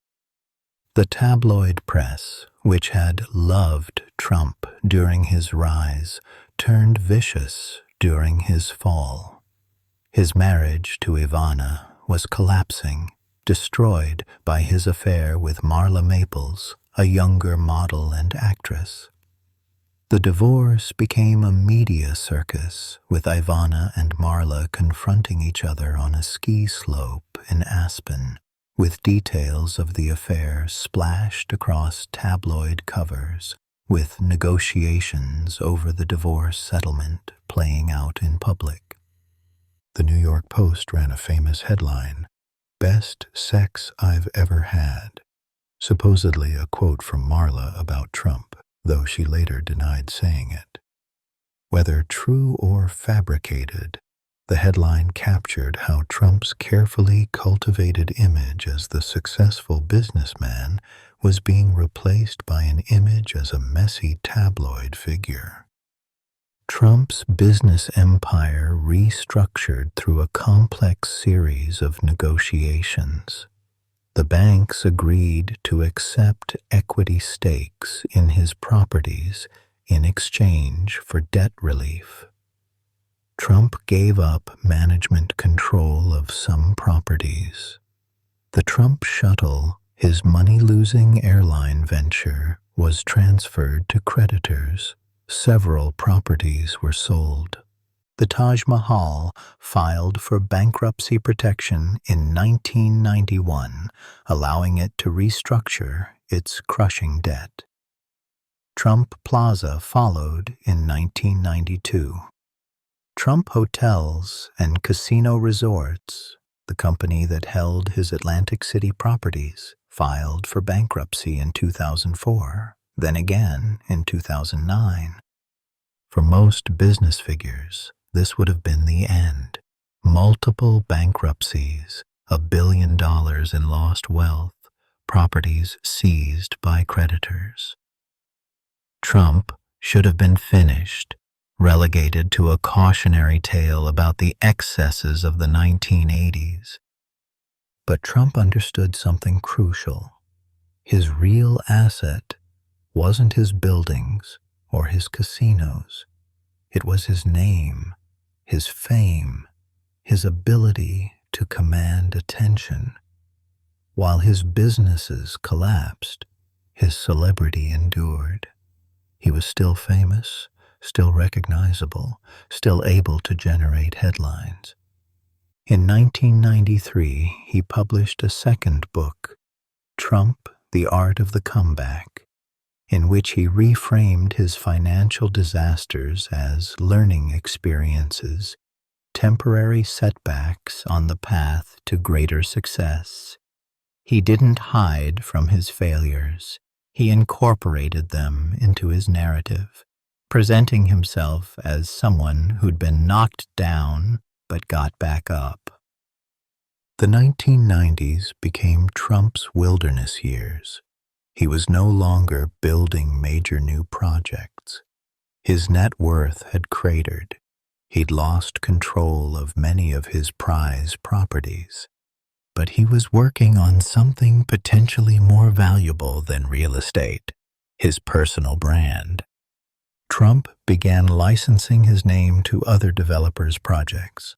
[SPEAKER 1] The tabloid press, which had loved Trump during his rise, turned vicious during his fall. His marriage to Ivana was collapsing, destroyed by his affair with Marla Maples, a younger model and actress. The divorce became a media circus, with Ivana and Marla confronting each other on a ski slope in Aspen, with details of the affair splashed across tabloid covers, with negotiations over the divorce settlement playing out in public. The New York Post ran a famous headline, "Best Sex I've Ever Had," supposedly a quote from Marla about Trump, though she later denied saying it. Whether true or fabricated, the headline captured how Trump's carefully cultivated image as the successful businessman was being replaced by an image as a messy tabloid figure. Trump's business empire restructured through a complex series of negotiations. The banks agreed to accept equity stakes in his properties in exchange for debt relief. Trump gave up management control of some properties. The Trump Shuttle, his money-losing airline venture, was transferred to creditors. Several properties were sold. The Taj Mahal filed for bankruptcy protection in 1991, allowing it to restructure its crushing debt. Trump Plaza followed in 1992. Trump Hotels and Casino Resorts, the company that held his Atlantic City properties, filed for bankruptcy in 2004, then again in 2009. For most business figures, this would have been the end. Multiple bankruptcies, $1 billion in lost wealth, properties seized by creditors. Trump should have been finished, relegated to a cautionary tale about the excesses of the 1980s. But Trump understood something crucial. His real asset wasn't his buildings or his casinos. It was his name, his fame, his ability to command attention. While his businesses collapsed, his celebrity endured. He was still famous, still recognizable, still able to generate headlines. In 1993, he published a second book, Trump, The Art of the Comeback, in which he reframed his financial disasters as learning experiences, temporary setbacks on the path to greater success. He didn't hide from his failures. He incorporated them into his narrative, presenting himself as someone who'd been knocked down but got back up. The 1990s became Trump's wilderness years. He was no longer building major new projects. His net worth had cratered. He'd lost control of many of his prize properties. But he was working on something potentially more valuable than real estate, his personal brand. Trump began licensing his name to other developers' projects.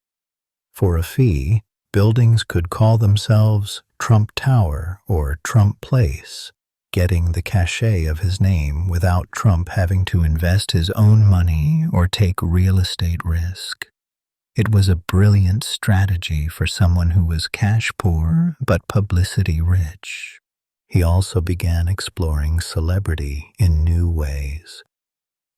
[SPEAKER 1] For a fee, buildings could call themselves Trump Tower or Trump Place, getting the cachet of his name without Trump having to invest his own money or take real estate risk. It was a brilliant strategy for someone who was cash poor but publicity rich. He also began exploring celebrity in new ways.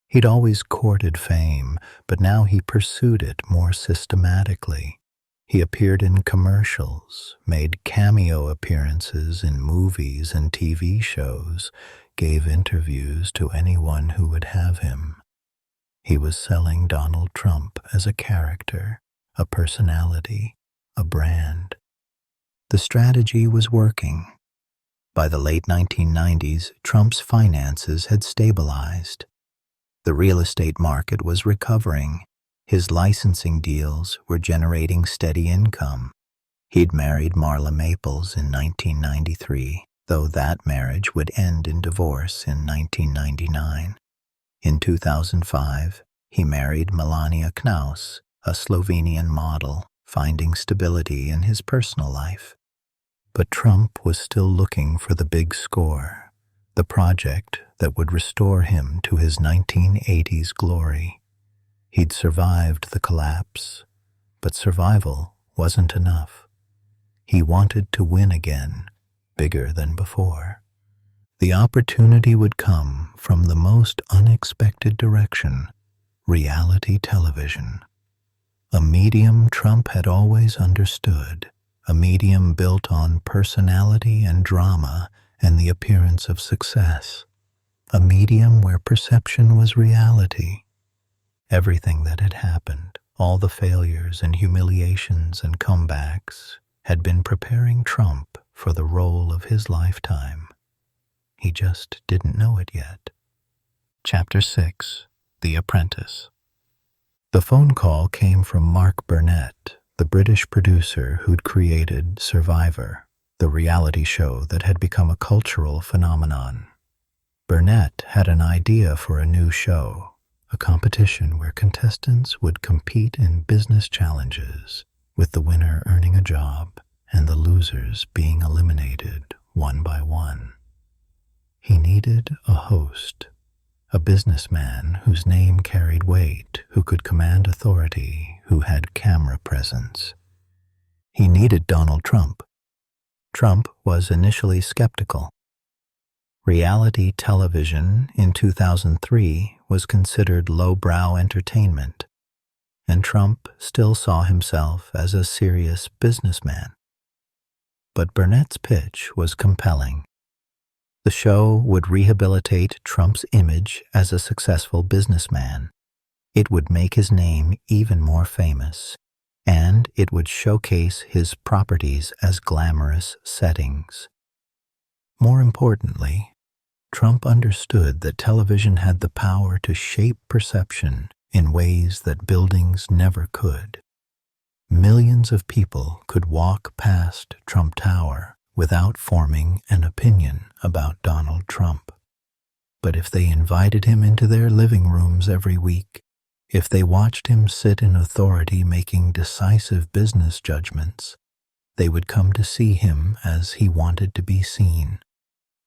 [SPEAKER 1] He'd always courted fame, but now he pursued it more systematically. He appeared in commercials, made cameo appearances in movies and TV shows, gave interviews to anyone who would have him. He was selling Donald Trump as a character, a personality, a brand. The strategy was working. By the late 1990s, Trump's finances had stabilized. The real estate market was recovering. His licensing deals were generating steady income. He'd married Marla Maples in 1993, though that marriage would end in divorce in 1999. In 2005, he married Melania Knaus, a Slovenian model, finding stability in his personal life. But Trump was still looking for the big score, the project that would restore him to his 1980s glory. He'd survived the collapse, but survival wasn't enough. He wanted to win again, bigger than before. The opportunity would come from the most unexpected direction: reality television. A medium Trump had always understood, a medium built on personality and drama and the appearance of success. A medium where perception was reality. Everything that had happened, all the failures and humiliations and comebacks, had been preparing Trump for the role of his lifetime. He just didn't know it yet. Chapter 6: The Apprentice. The phone call came from Mark Burnett, the British producer who'd created Survivor, the reality show that had become a cultural phenomenon. Burnett had an idea for a new show, a competition where contestants would compete in business challenges, with the winner earning a job and the losers being eliminated one by one. He needed a host, a businessman whose name carried weight, who could command authority, who had camera presence. He needed Donald Trump. Trump was initially skeptical. Reality television in 2003 was considered lowbrow entertainment, and Trump still saw himself as a serious businessman. But Burnett's pitch was compelling. The show would rehabilitate Trump's image as a successful businessman. It would make his name even more famous, and it would showcase his properties as glamorous settings. More importantly, Trump understood that television had the power to shape perception in ways that buildings never could. Millions of people could walk past Trump Tower without forming an opinion about Donald Trump. But if they invited him into their living rooms every week, if they watched him sit in authority making decisive business judgments, they would come to see him as he wanted to be seen: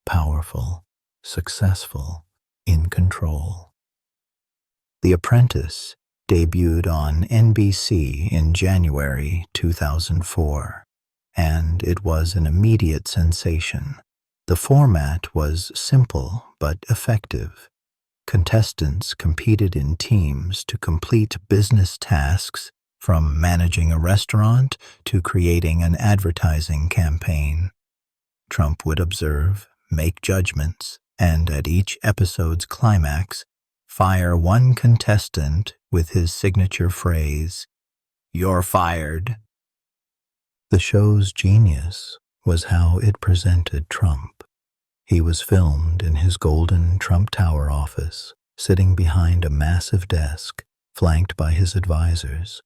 [SPEAKER 1] powerful, successful, in control. The Apprentice debuted on NBC in January 2004, and it was an immediate sensation. The format was simple but effective. Contestants competed in teams to complete business tasks, from managing a restaurant to creating an advertising campaign. Trump would observe, make judgments, and at each episode's climax, fire one contestant with his signature phrase, "You're fired." The show's genius was how it presented Trump. He was filmed in his golden Trump Tower office, sitting behind a massive desk, flanked by his advisors.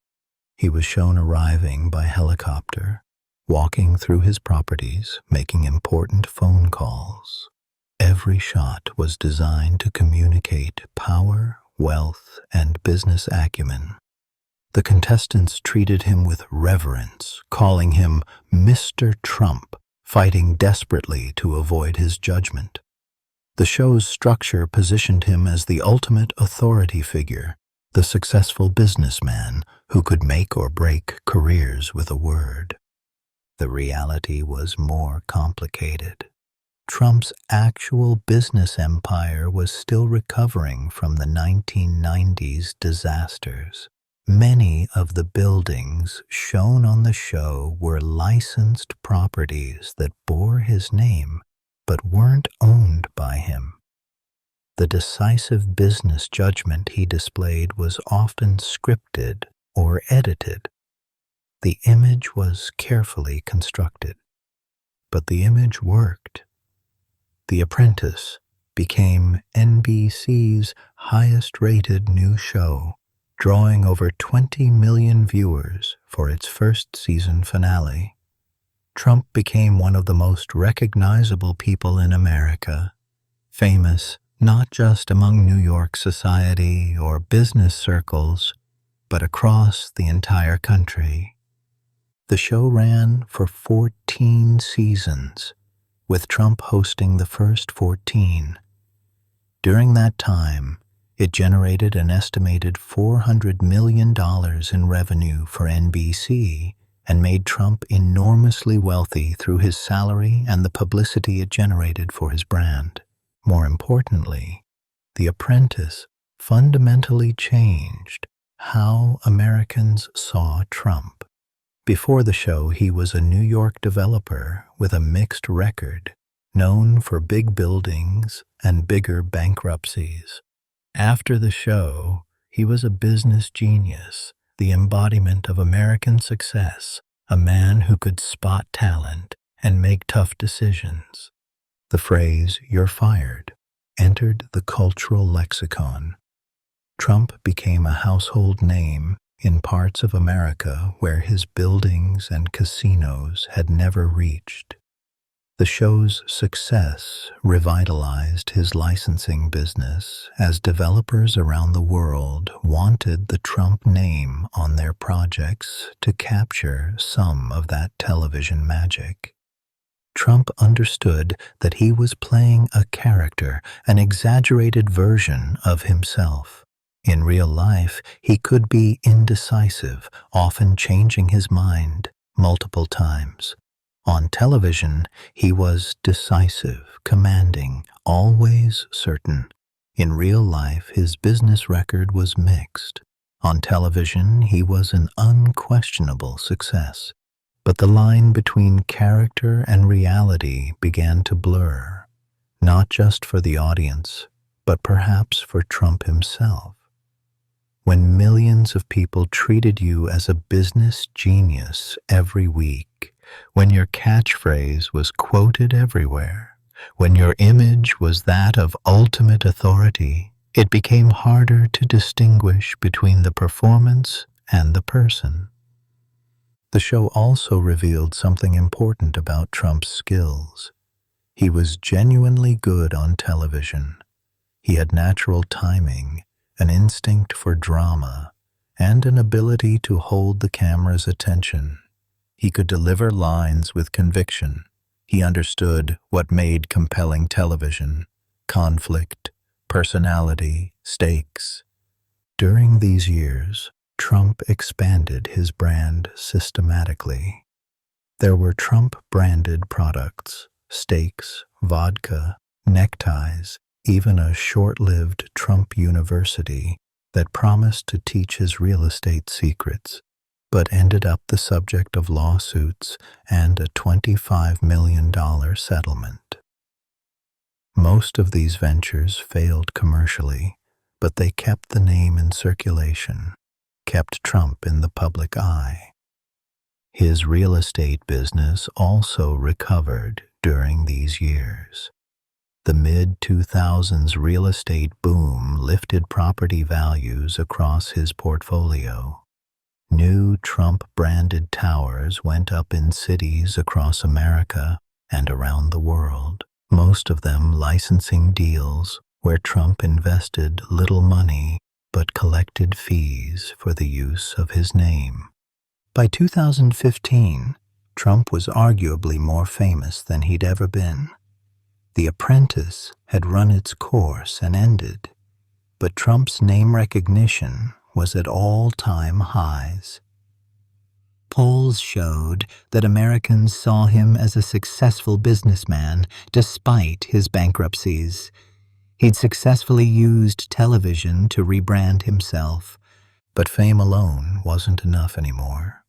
[SPEAKER 1] He was shown arriving by helicopter, walking through his properties, making important phone calls. Every shot was designed to communicate power, wealth, and business acumen. The contestants treated him with reverence, calling him Mr. Trump, fighting desperately to avoid his judgment. The show's structure positioned him as the ultimate authority figure, the successful businessman who could make or break careers with a word. The reality was more complicated. Trump's actual business empire was still recovering from the 1990s disasters. Many of the buildings shown on the show were licensed properties that bore his name but weren't owned by him. The decisive business judgment he displayed was often scripted or edited. The image was carefully constructed, but the image worked. The Apprentice became NBC's highest-rated new show, drawing over 20 million viewers for its first season finale. Trump became one of the most recognizable people in America, famous not just among New York society or business circles, but across the entire country. The show ran for 14 seasons, with Trump hosting the first 14. During that time, it generated an estimated $400 million in revenue for NBC and made Trump enormously wealthy through his salary and the publicity it generated for his brand. More importantly, The Apprentice fundamentally changed how Americans saw Trump. Before the show, he was a New York developer with a mixed record, known for big buildings and bigger bankruptcies. After the show, he was a business genius, the embodiment of American success, a man who could spot talent and make tough decisions. The phrase, "you're fired," entered the cultural lexicon. Trump became a household name in parts of America where his buildings and casinos had never reached. The show's success revitalized his licensing business as developers around the world wanted the Trump name on their projects to capture some of that television magic. Trump understood that he was playing a character, an exaggerated version of himself. In real life, he could be indecisive, often changing his mind multiple times. On television, he was decisive, commanding, always certain. In real life, his business record was mixed. On television, he was an unquestionable success. But the line between character and reality began to blur, not just for the audience, but perhaps for Trump himself. When millions of people treated you as a business genius every week, when your catchphrase was quoted everywhere, when your image was that of ultimate authority, it became harder to distinguish between the performance and the person. The show also revealed something important about Trump's skills. He was genuinely good on television. He had natural timing, an instinct for drama, and an ability to hold the camera's attention. He could deliver lines with conviction. He understood what made compelling television: conflict, personality, stakes. During these years, Trump expanded his brand systematically. There were Trump-branded products, steaks, vodka, neckties, even a short-lived Trump University that promised to teach his real estate secrets, but ended up the subject of lawsuits and a $25 million settlement. Most of these ventures failed commercially, but they kept the name in circulation, kept Trump in the public eye. His real estate business also recovered during these years. The mid-2000s real estate boom lifted property values across his portfolio. New Trump-branded towers went up in cities across America and around the world, most of them licensing deals where Trump invested little money but collected fees for the use of his name. By 2015, Trump was arguably more famous than he'd ever been. The Apprentice had run its course and ended, but Trump's name recognition was at all-time highs. Polls showed that Americans saw him as a successful businessman despite his bankruptcies. He'd successfully used television to rebrand himself, but fame alone wasn't enough anymore.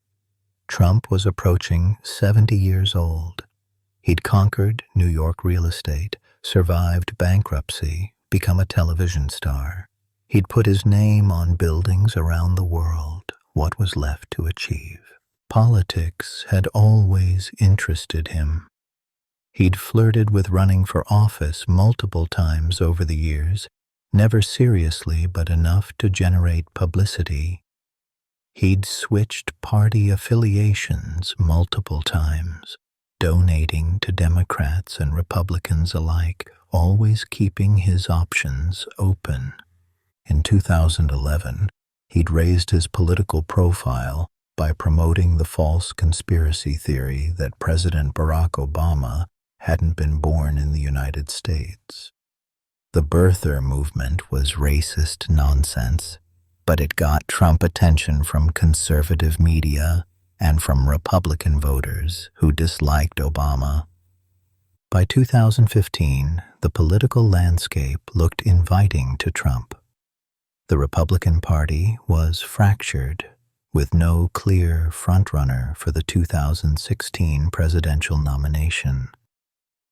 [SPEAKER 1] Trump was approaching 70 years old. He'd conquered New York real estate, survived bankruptcy, become a television star. He'd put his name on buildings around the world. What was left to achieve? Politics had always interested him. He'd flirted with running for office multiple times over the years, never seriously but enough to generate publicity. He'd switched party affiliations multiple times, donating to Democrats and Republicans alike, always keeping his options open. In 2011, he'd raised his political profile by promoting the false conspiracy theory that President Barack Obama hadn't been born in the United States. The birther movement was racist nonsense, but it got Trump attention from conservative media and from Republican voters who disliked Obama. By 2015, the political landscape looked inviting to Trump. The Republican Party was fractured, with no clear frontrunner for the 2016 presidential nomination.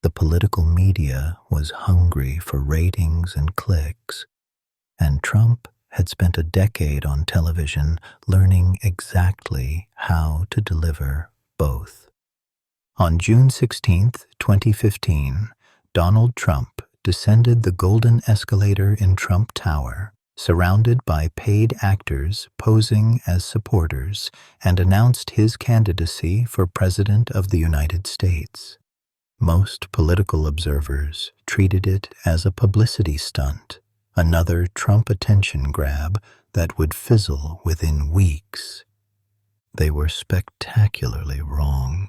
[SPEAKER 1] The political media was hungry for ratings and clicks, and Trump had spent a decade on television learning exactly how to deliver both. On June 16, 2015, Donald Trump descended the golden escalator in Trump Tower, surrounded by paid actors posing as supporters, and announced his candidacy for President of the United States. Most political observers treated it as a publicity stunt, another Trump attention grab that would fizzle within weeks. They were spectacularly wrong.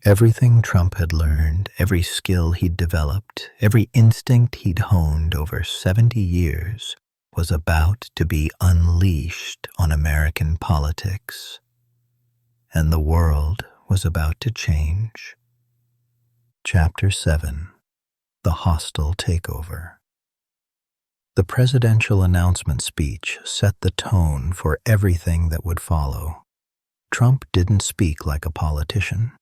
[SPEAKER 1] Everything Trump had learned, every skill he'd developed, every instinct he'd honed over 70 years was about to be unleashed on American politics. And the world was about to change. Chapter 7: The Hostile Takeover. The presidential announcement speech set the tone for everything that would follow. Trump didn't speak like a politician.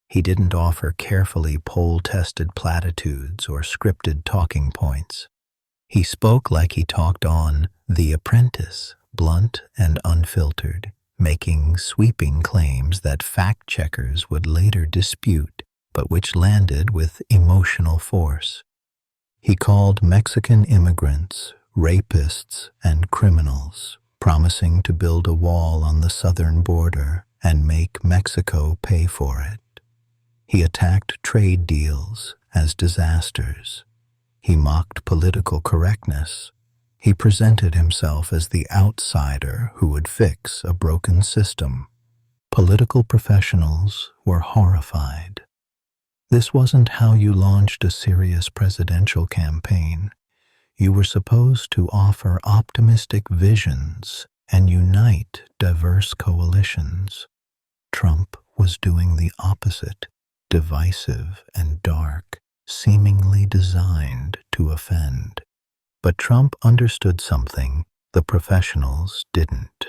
[SPEAKER 1] He didn't offer carefully poll-tested platitudes or scripted talking points. He spoke like he talked on The Apprentice, blunt and unfiltered, making sweeping claims that fact-checkers would later dispute, but which landed with emotional force. He called Mexican immigrants rapists and criminals, promising to build a wall on the southern border and make Mexico pay for it. He attacked trade deals as disasters. He mocked political correctness. He presented himself as the outsider who would fix a broken system. Political professionals were horrified. This wasn't how you launched a serious presidential campaign. You were supposed to offer optimistic visions and unite diverse coalitions. Trump was doing the opposite, divisive and dark, seemingly designed to offend. But Trump understood something the professionals didn't.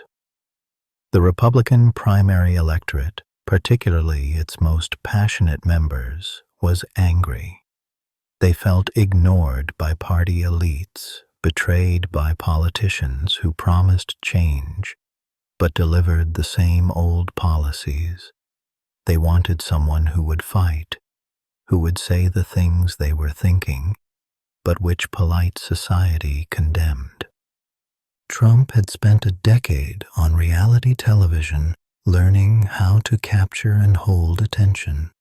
[SPEAKER 1] The Republican primary electorate, particularly its most passionate members, was angry. They felt ignored by party elites, betrayed by politicians who promised change, but delivered the same old policies. They wanted someone who would fight, who would say the things they were thinking, but which polite society condemned. Trump had spent a decade on reality television learning how to capture and hold attention.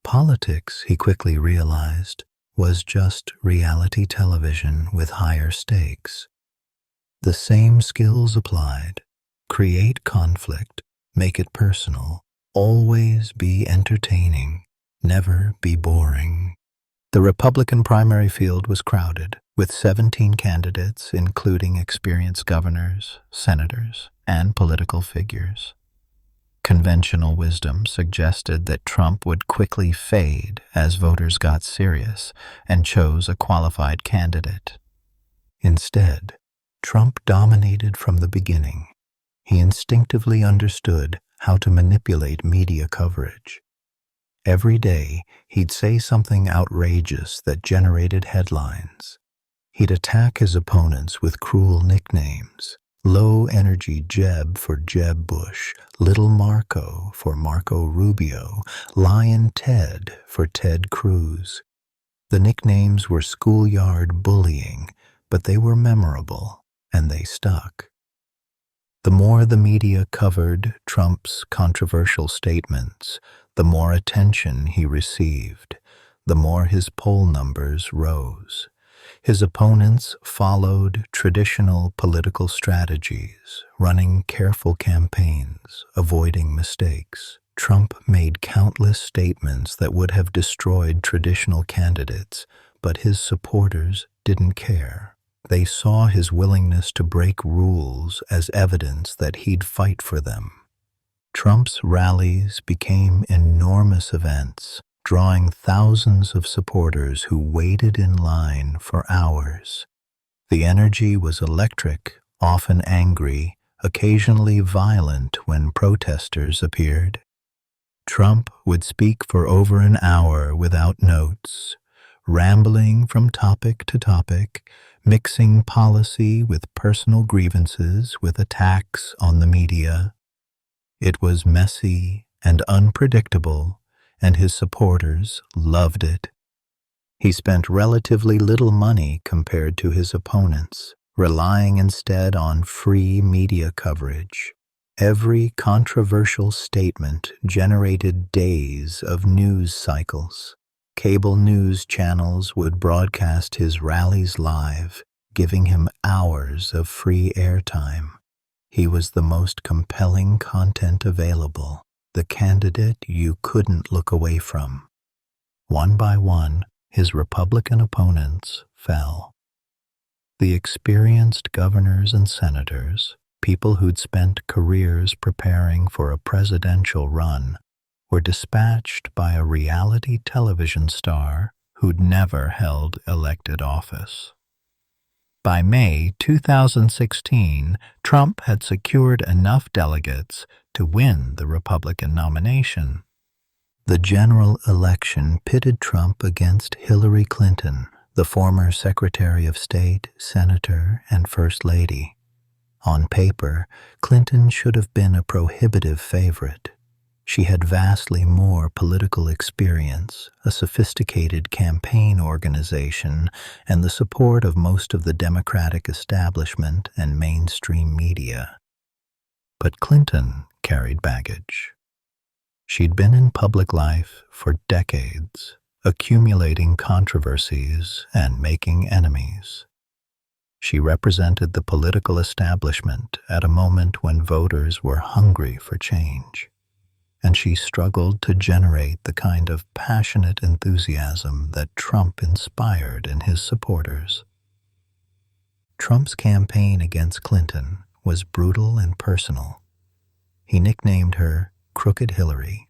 [SPEAKER 1] Politics, he quickly realized, was just reality television with higher stakes. The same skills applied: create conflict, make it personal, always be entertaining, never be boring. The Republican primary field was crowded, with 17 candidates, including experienced governors, senators, and political figures. Conventional wisdom suggested that Trump would quickly fade as voters got serious and chose a qualified candidate. Instead, Trump dominated from the beginning. He instinctively understood how to manipulate media coverage. Every day, he'd say something outrageous that generated headlines. He'd attack his opponents with cruel nicknames: Low-Energy Jeb for Jeb Bush, Little Marco for Marco Rubio, Lion Ted for Ted Cruz. The nicknames were schoolyard bullying, but they were memorable, and they stuck. The more the media covered Trump's controversial statements, the more attention he received, the more his poll numbers rose. His opponents followed traditional political strategies, running careful campaigns, avoiding mistakes. Trump made countless statements that would have destroyed traditional candidates, but his supporters didn't care. They saw his willingness to break rules as evidence that he'd fight for them. Trump's rallies became enormous events, drawing thousands of supporters who waited in line for hours. The energy was electric, often angry, occasionally violent when protesters appeared. Trump would speak for over an hour without notes, rambling from topic to topic, mixing policy with personal grievances with attacks on the media. It was messy and unpredictable, and his supporters loved it. He spent relatively little money compared to his opponents, relying instead on free media coverage. Every controversial statement generated days of news cycles. Cable news channels would broadcast his rallies live, giving him hours of free airtime. He was the most compelling content available, the candidate you couldn't look away from. One by one, his Republican opponents fell. The experienced governors and senators, people who'd spent careers preparing for a presidential run, were dispatched by a reality television star who'd never held elected office. By May 2016, Trump had secured enough delegates to win the Republican nomination. The general election pitted Trump against Hillary Clinton, the former Secretary of State, Senator, and First Lady. On paper, Clinton should have been a prohibitive favorite. She had vastly more political experience, a sophisticated campaign organization, and the support of most of the Democratic establishment and mainstream media. But Clinton carried baggage. She'd been in public life for decades, accumulating controversies and making enemies. She represented the political establishment at a moment when voters were hungry for change, and she struggled to generate the kind of passionate enthusiasm that Trump inspired in his supporters. Trump's campaign against Clinton was brutal and personal. He nicknamed her Crooked Hillary,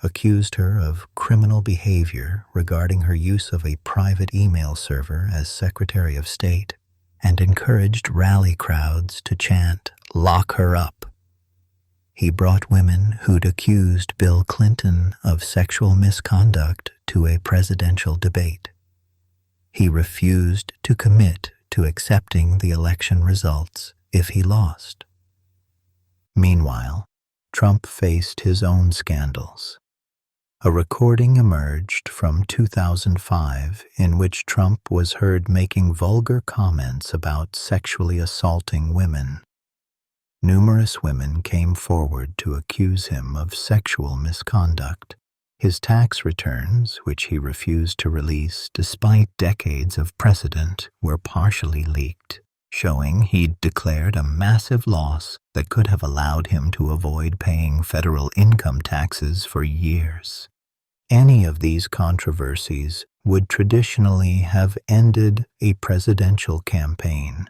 [SPEAKER 1] accused her of criminal behavior regarding her use of a private email server as Secretary of State, and encouraged rally crowds to chant, "Lock her up." He brought women who'd accused Bill Clinton of sexual misconduct to a presidential debate. He refused to commit to accepting the election results if he lost. Meanwhile, Trump faced his own scandals. A recording emerged from 2005 in which Trump was heard making vulgar comments about sexually assaulting women. Numerous women came forward to accuse him of sexual misconduct. His tax returns, which he refused to release despite decades of precedent, were partially leaked, showing he'd declared a massive loss that could have allowed him to avoid paying federal income taxes for years. Any of these controversies would traditionally have ended a presidential campaign.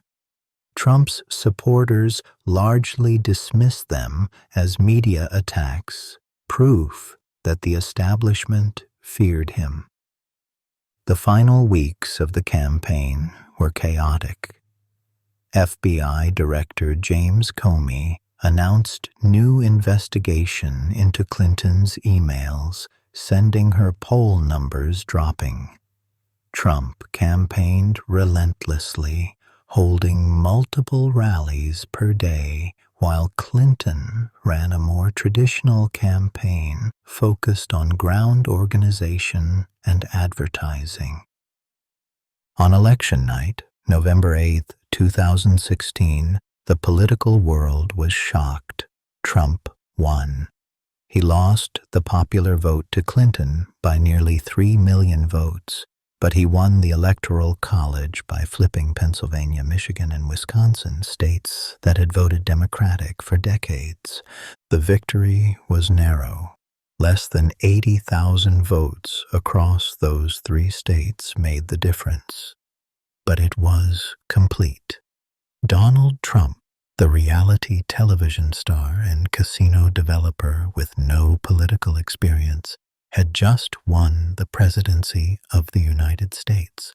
[SPEAKER 1] Trump's supporters largely dismissed them as media attacks, proof that the establishment feared him. The final weeks of the campaign were chaotic. FBI Director James Comey announced new investigation into Clinton's emails, sending her poll numbers dropping. Trump campaigned relentlessly, holding multiple rallies per day, while Clinton ran a more traditional campaign focused on ground organization and advertising. On election night, November 8, 2016, the political world was shocked. Trump won. He lost the popular vote to Clinton by nearly 3 million votes, but he won the Electoral College by flipping Pennsylvania, Michigan, and Wisconsin, states that had voted Democratic for decades. The victory was narrow. Less than 80,000 votes across those 3 states made the difference. But it was complete. Donald Trump, the reality television star and casino developer with no political experience, had just won the presidency of the United States.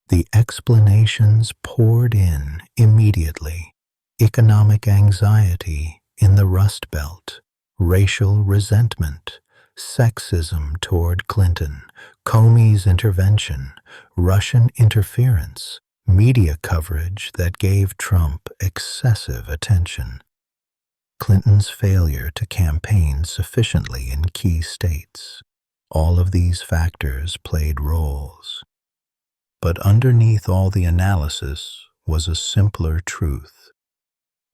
[SPEAKER 1] The explanations poured in immediately. Economic anxiety in the Rust Belt, racial resentment, sexism toward Clinton, Comey's intervention, Russian interference, media coverage that gave Trump excessive attention, Clinton's failure to campaign sufficiently in key states. All of these factors played roles. But underneath all the analysis was a simpler truth.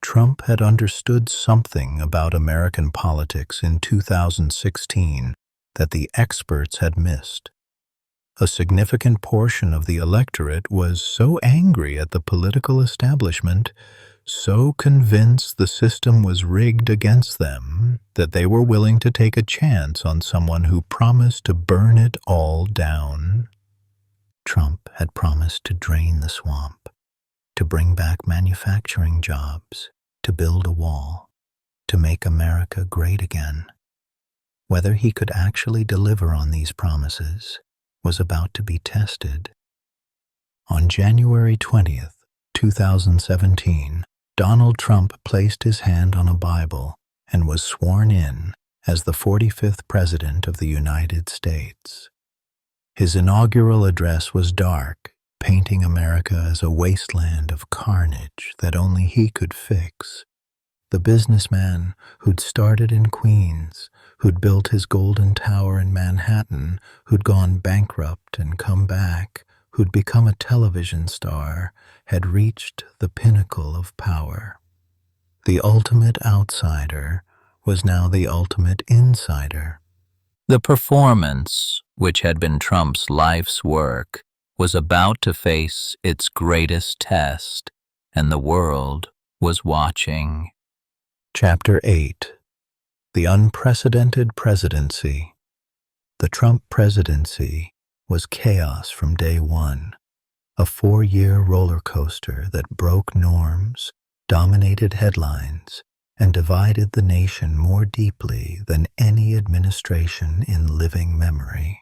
[SPEAKER 1] Trump had understood something about American politics in 2016 that the experts had missed. A significant portion of the electorate was so angry at the political establishment, so convinced the system was rigged against them, that they were willing to take a chance on someone who promised to burn it all down. Trump had promised to drain the swamp, to bring back manufacturing jobs, to build a wall, to make America great again. Whether he could actually deliver on these promises was about to be tested. On January 20th, 2017, Donald Trump placed his hand on a Bible and was sworn in as the 45th President of the United States. His inaugural address was dark, painting America as a wasteland of carnage that only he could fix. The businessman who'd started in Queens, who'd built his golden tower in Manhattan, who'd gone bankrupt and come back, who'd become a television star, had reached the pinnacle of power. The ultimate outsider was now the ultimate insider. The performance, which had been Trump's life's work, was about to face its greatest test, and the world was watching. Chapter 8. The Unprecedented Presidency. The Trump presidency was chaos from day one, a 4-year roller coaster that broke norms, dominated headlines, and divided the nation more deeply than any administration in living memory.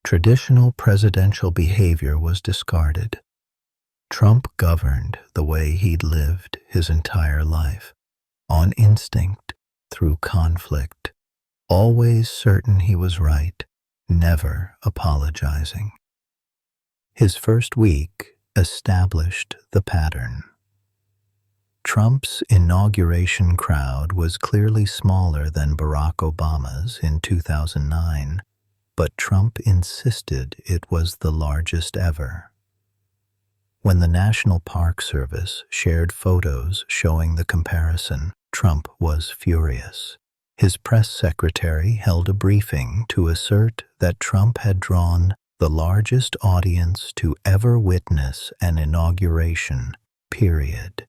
[SPEAKER 1] Traditional presidential behavior was discarded. Trump governed the way he'd lived his entire life, on instinct, through conflict, always certain he was right, never apologizing. His first week established the pattern. Trump's inauguration crowd was clearly smaller than Barack Obama's in 2009, but Trump insisted it was the largest ever. When the National Park Service shared photos showing the comparison, Trump was furious. His press secretary held a briefing to assert that Trump had drawn the largest audience to ever witness an inauguration, period,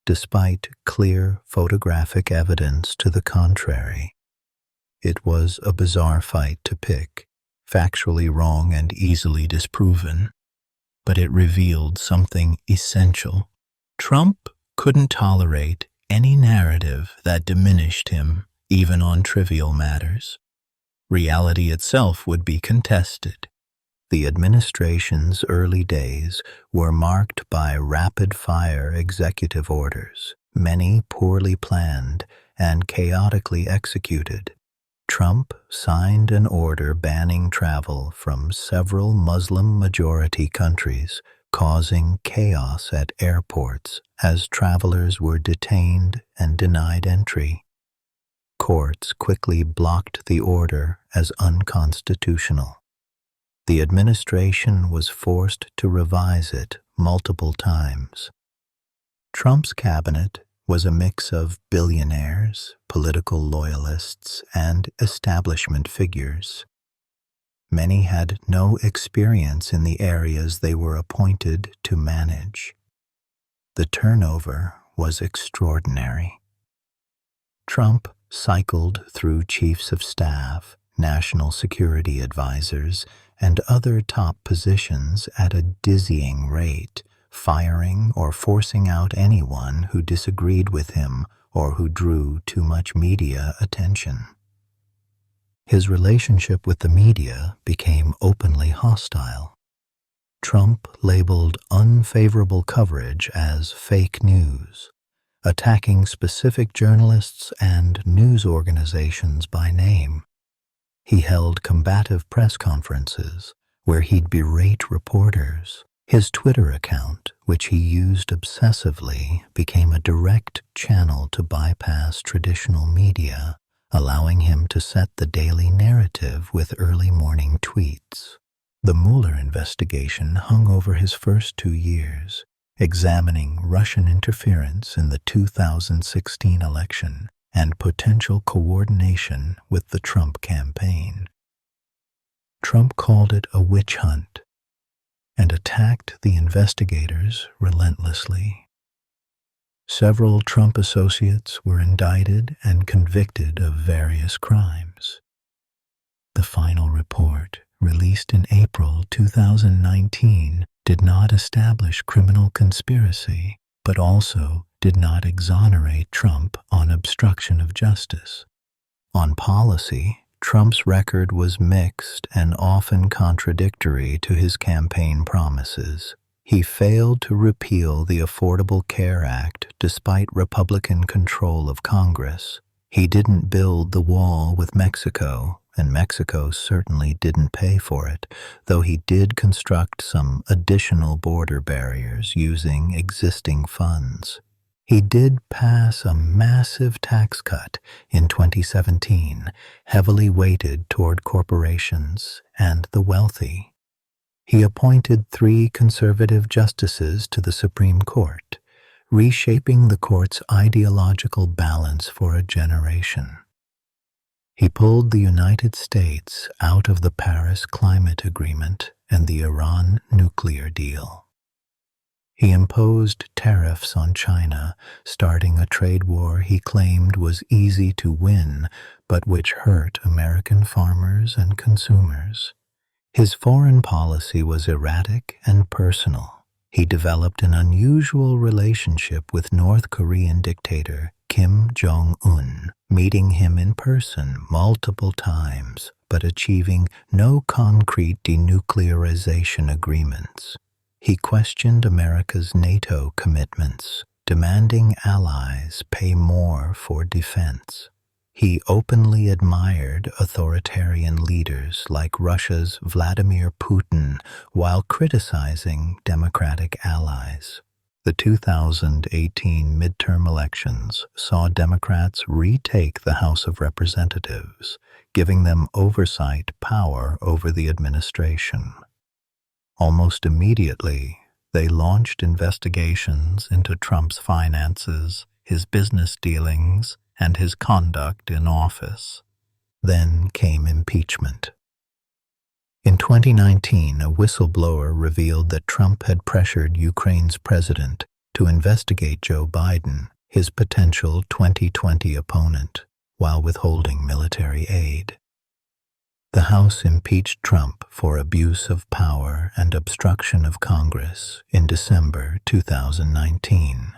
[SPEAKER 1] despite clear photographic evidence to the contrary. It was a bizarre fight to pick, factually wrong and easily disproven, but it revealed something essential. Trump couldn't tolerate any narrative that diminished him, even on trivial matters. Reality itself would be contested. The administration's early days were marked by rapid-fire executive orders, many poorly planned and chaotically executed. Trump signed an order banning travel from several Muslim-majority countries, causing chaos at airports as travelers were detained and denied entry. Courts quickly blocked the order as unconstitutional. The administration was forced to revise it multiple times. Trump's cabinet was a mix of billionaires, political loyalists, and establishment figures. Many had no experience in the areas they were appointed to manage. The turnover was extraordinary. Trump cycled through chiefs of staff, national security advisors, and other top positions at a dizzying rate, firing or forcing out anyone who disagreed with him or who drew too much media attention. His relationship with the media became openly hostile. Trump labeled unfavorable coverage as fake news, attacking specific journalists and news organizations by name. He held combative press conferences where he'd berate reporters. His Twitter account, which he used obsessively, became a direct channel to bypass traditional media, allowing him to set the daily narrative with early morning tweets. The Mueller investigation hung over his first 2 years, examining Russian interference in the 2016 election and potential coordination with the Trump campaign. Trump called it a witch hunt and attacked the investigators relentlessly. Several Trump associates were indicted and convicted of various crimes. The final report, released in April 2019, did not establish criminal conspiracy, but also did not exonerate Trump on obstruction of justice. On policy, Trump's record was mixed and often contradictory to his campaign promises. He failed to repeal the Affordable Care Act despite Republican control of Congress. He didn't build the wall with Mexico, and Mexico certainly didn't pay for it, though he did construct some additional border barriers using existing funds. He did pass a massive tax cut in 2017, heavily weighted toward corporations and the wealthy. He appointed 3 conservative justices to the Supreme Court, reshaping the court's ideological balance for a generation. He pulled the United States out of the Paris Climate Agreement and the Iran nuclear deal. He imposed tariffs on China, starting a trade war he claimed was easy to win, but which hurt American farmers and consumers. His foreign policy was erratic and personal. He developed an unusual relationship with North Korean dictator Kim Jong-un, meeting him in person multiple times, but achieving no concrete denuclearization agreements. He questioned America's NATO commitments, demanding allies pay more for defense. He openly admired authoritarian leaders like Russia's Vladimir Putin while criticizing democratic allies. The 2018 midterm elections saw Democrats retake the House of Representatives, giving them oversight power over the administration. Almost immediately, they launched investigations into Trump's finances, his business dealings, and his conduct in office. Then came impeachment. In 2019, a whistleblower revealed that Trump had pressured Ukraine's president to investigate Joe Biden, his potential 2020 opponent, while withholding military aid. The House impeached Trump for abuse of power and obstruction of Congress in December 2019.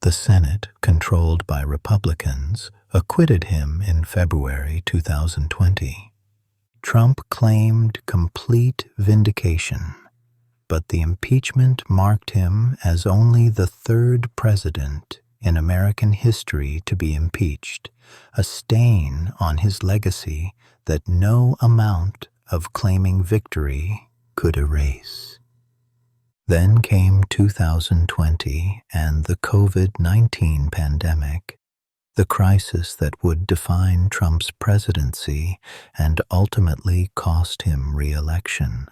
[SPEAKER 1] The Senate, controlled by Republicans, acquitted him in February 2020. Trump claimed complete vindication, but the impeachment marked him as only the third president in American history to be impeached, a stain on his legacy that no amount of claiming victory could erase. Then came 2020 and the COVID-19 pandemic, the crisis that would define Trump's presidency and ultimately cost him re-election.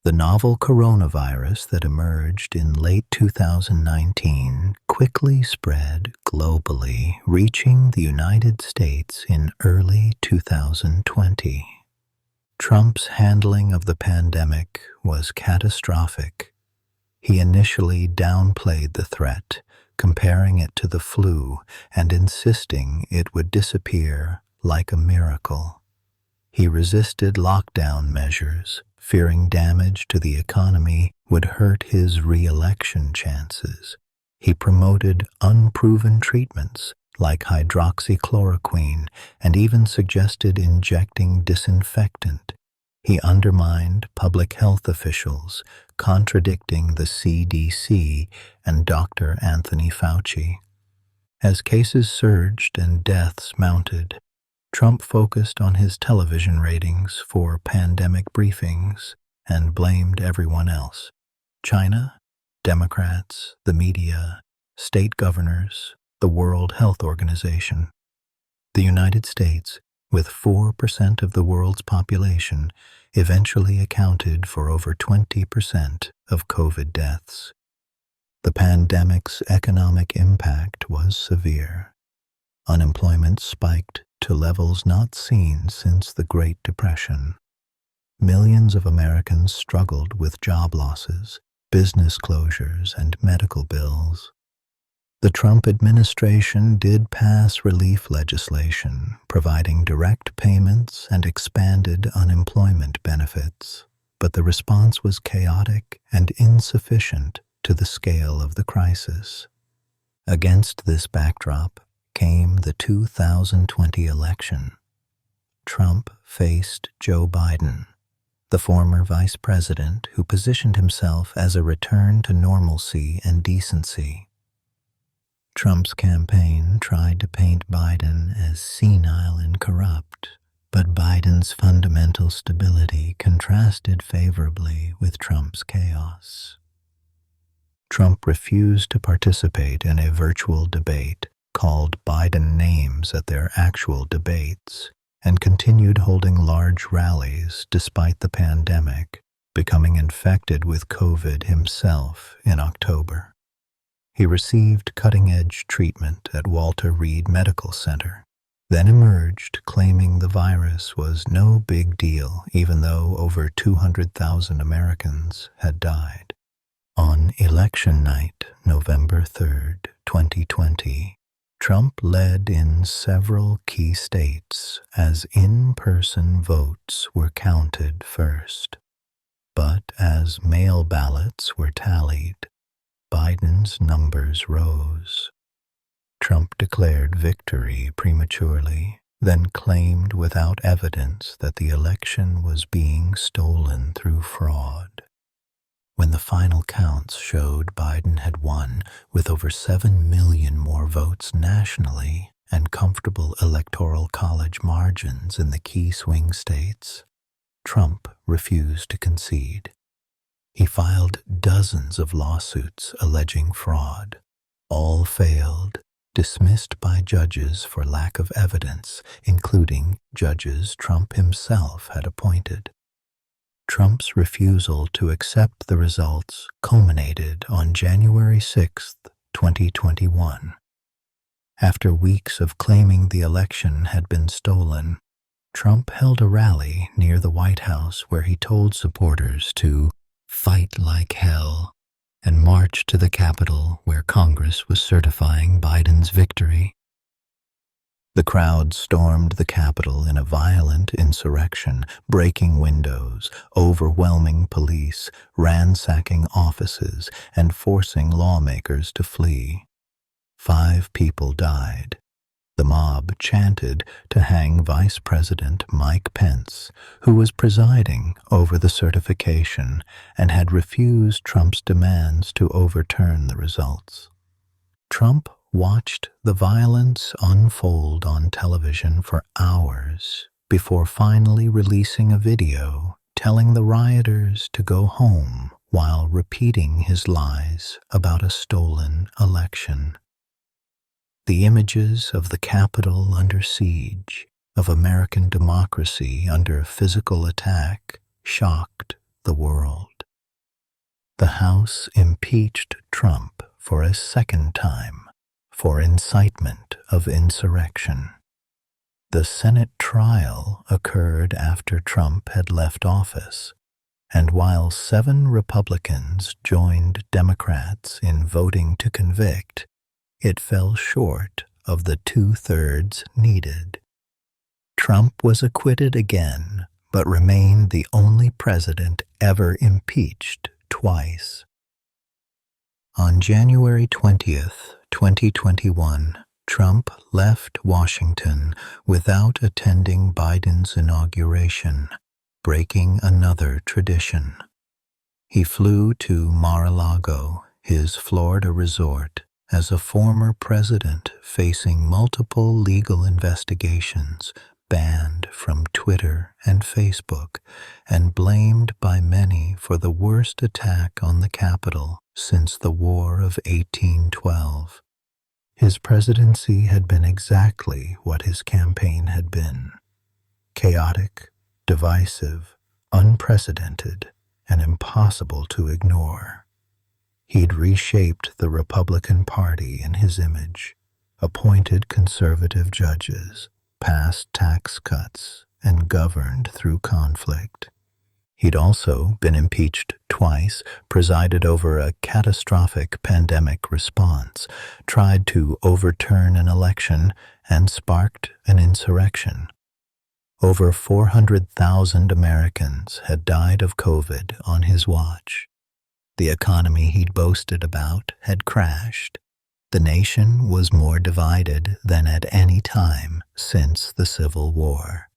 [SPEAKER 1] The novel coronavirus that emerged in late 2019 quickly spread globally, reaching the United States in early 2020. Trump's handling of the pandemic was catastrophic. He initially downplayed the threat, comparing it to the flu and insisting it would disappear like a miracle. He resisted lockdown measures, fearing damage to the economy would hurt his re-election chances. He promoted unproven treatments like hydroxychloroquine and even suggested injecting disinfectant. He undermined public health officials, contradicting the CDC and Dr. Anthony Fauci. As cases surged and deaths mounted, Trump focused on his television ratings for pandemic briefings and blamed everyone else: China, Democrats, the media, state governors, the World Health Organization. The United States, with 4% of the world's population, eventually accounted for over 20% of COVID deaths. The pandemic's economic impact was severe. Unemployment spiked to levels not seen since the Great Depression. Millions of Americans struggled with job losses, business closures, and medical bills. The Trump administration did pass relief legislation, providing direct payments and expanded unemployment benefits, but the response was chaotic and insufficient to the scale of the crisis. Against this backdrop came the 2020 election. Trump faced Joe Biden, the former vice president who positioned himself as a return to normalcy and decency. Trump's campaign tried to paint Biden as senile and corrupt, but Biden's fundamental stability contrasted favorably with Trump's chaos. Trump refused to participate in a virtual debate, called Biden names at their actual debates, and continued holding large rallies despite the pandemic, becoming infected with COVID himself in October. He received cutting-edge treatment at Walter Reed Medical Center, then emerged claiming the virus was no big deal even though over 200,000 Americans had died. On election night, November 3rd, 2020, Trump led in several key states as in-person votes were counted first. But as mail ballots were tallied, Biden's numbers rose. Trump declared victory prematurely, then claimed without evidence that the election was being stolen through fraud. When the final counts showed Biden had won with over 7 million more votes nationally and comfortable electoral college margins in the key swing states, Trump refused to concede. He filed dozens of lawsuits alleging fraud. All failed, dismissed by judges for lack of evidence, including judges Trump himself had appointed. Trump's refusal to accept the results culminated on January 6, 2021. After weeks of claiming the election had been stolen, Trump held a rally near the White House where he told supporters to fight like hell and march to the Capitol where Congress was certifying Biden's victory. The crowd stormed the Capitol in a violent insurrection, breaking windows, overwhelming police, ransacking offices, and forcing lawmakers to flee. 5 people died. The mob chanted to hang Vice President Mike Pence, who was presiding over the certification and had refused Trump's demands to overturn the results. Trump watched the violence unfold on television for hours before finally releasing a video telling the rioters to go home while repeating his lies about a stolen election. The images of the Capitol under siege, of American democracy under physical attack, shocked the world. The House impeached Trump for a second time for incitement of insurrection. The Senate trial occurred after Trump had left office, and while 7 Republicans joined Democrats in voting to convict, it fell short of the 2/3 needed. Trump was acquitted again, but remained the only president ever impeached twice. On January 20th, 2021, Trump left Washington without attending Biden's inauguration, breaking another tradition. He flew to Mar-a-Lago, his Florida resort, as a former president facing multiple legal investigations, banned from Twitter and Facebook, and blamed by many for the worst attack on the Capitol since the War of 1812. His presidency had been exactly what his campaign had been: chaotic, divisive, unprecedented, and impossible to ignore. He'd reshaped the Republican Party in his image, appointed conservative judges, passed tax cuts, and governed through conflict. He'd also been impeached twice, presided over a catastrophic pandemic response, tried to overturn an election, and sparked an insurrection. Over 400,000 Americans had died of COVID on his watch. The economy he'd boasted about had crashed. The nation was more divided than at any time since the Civil War.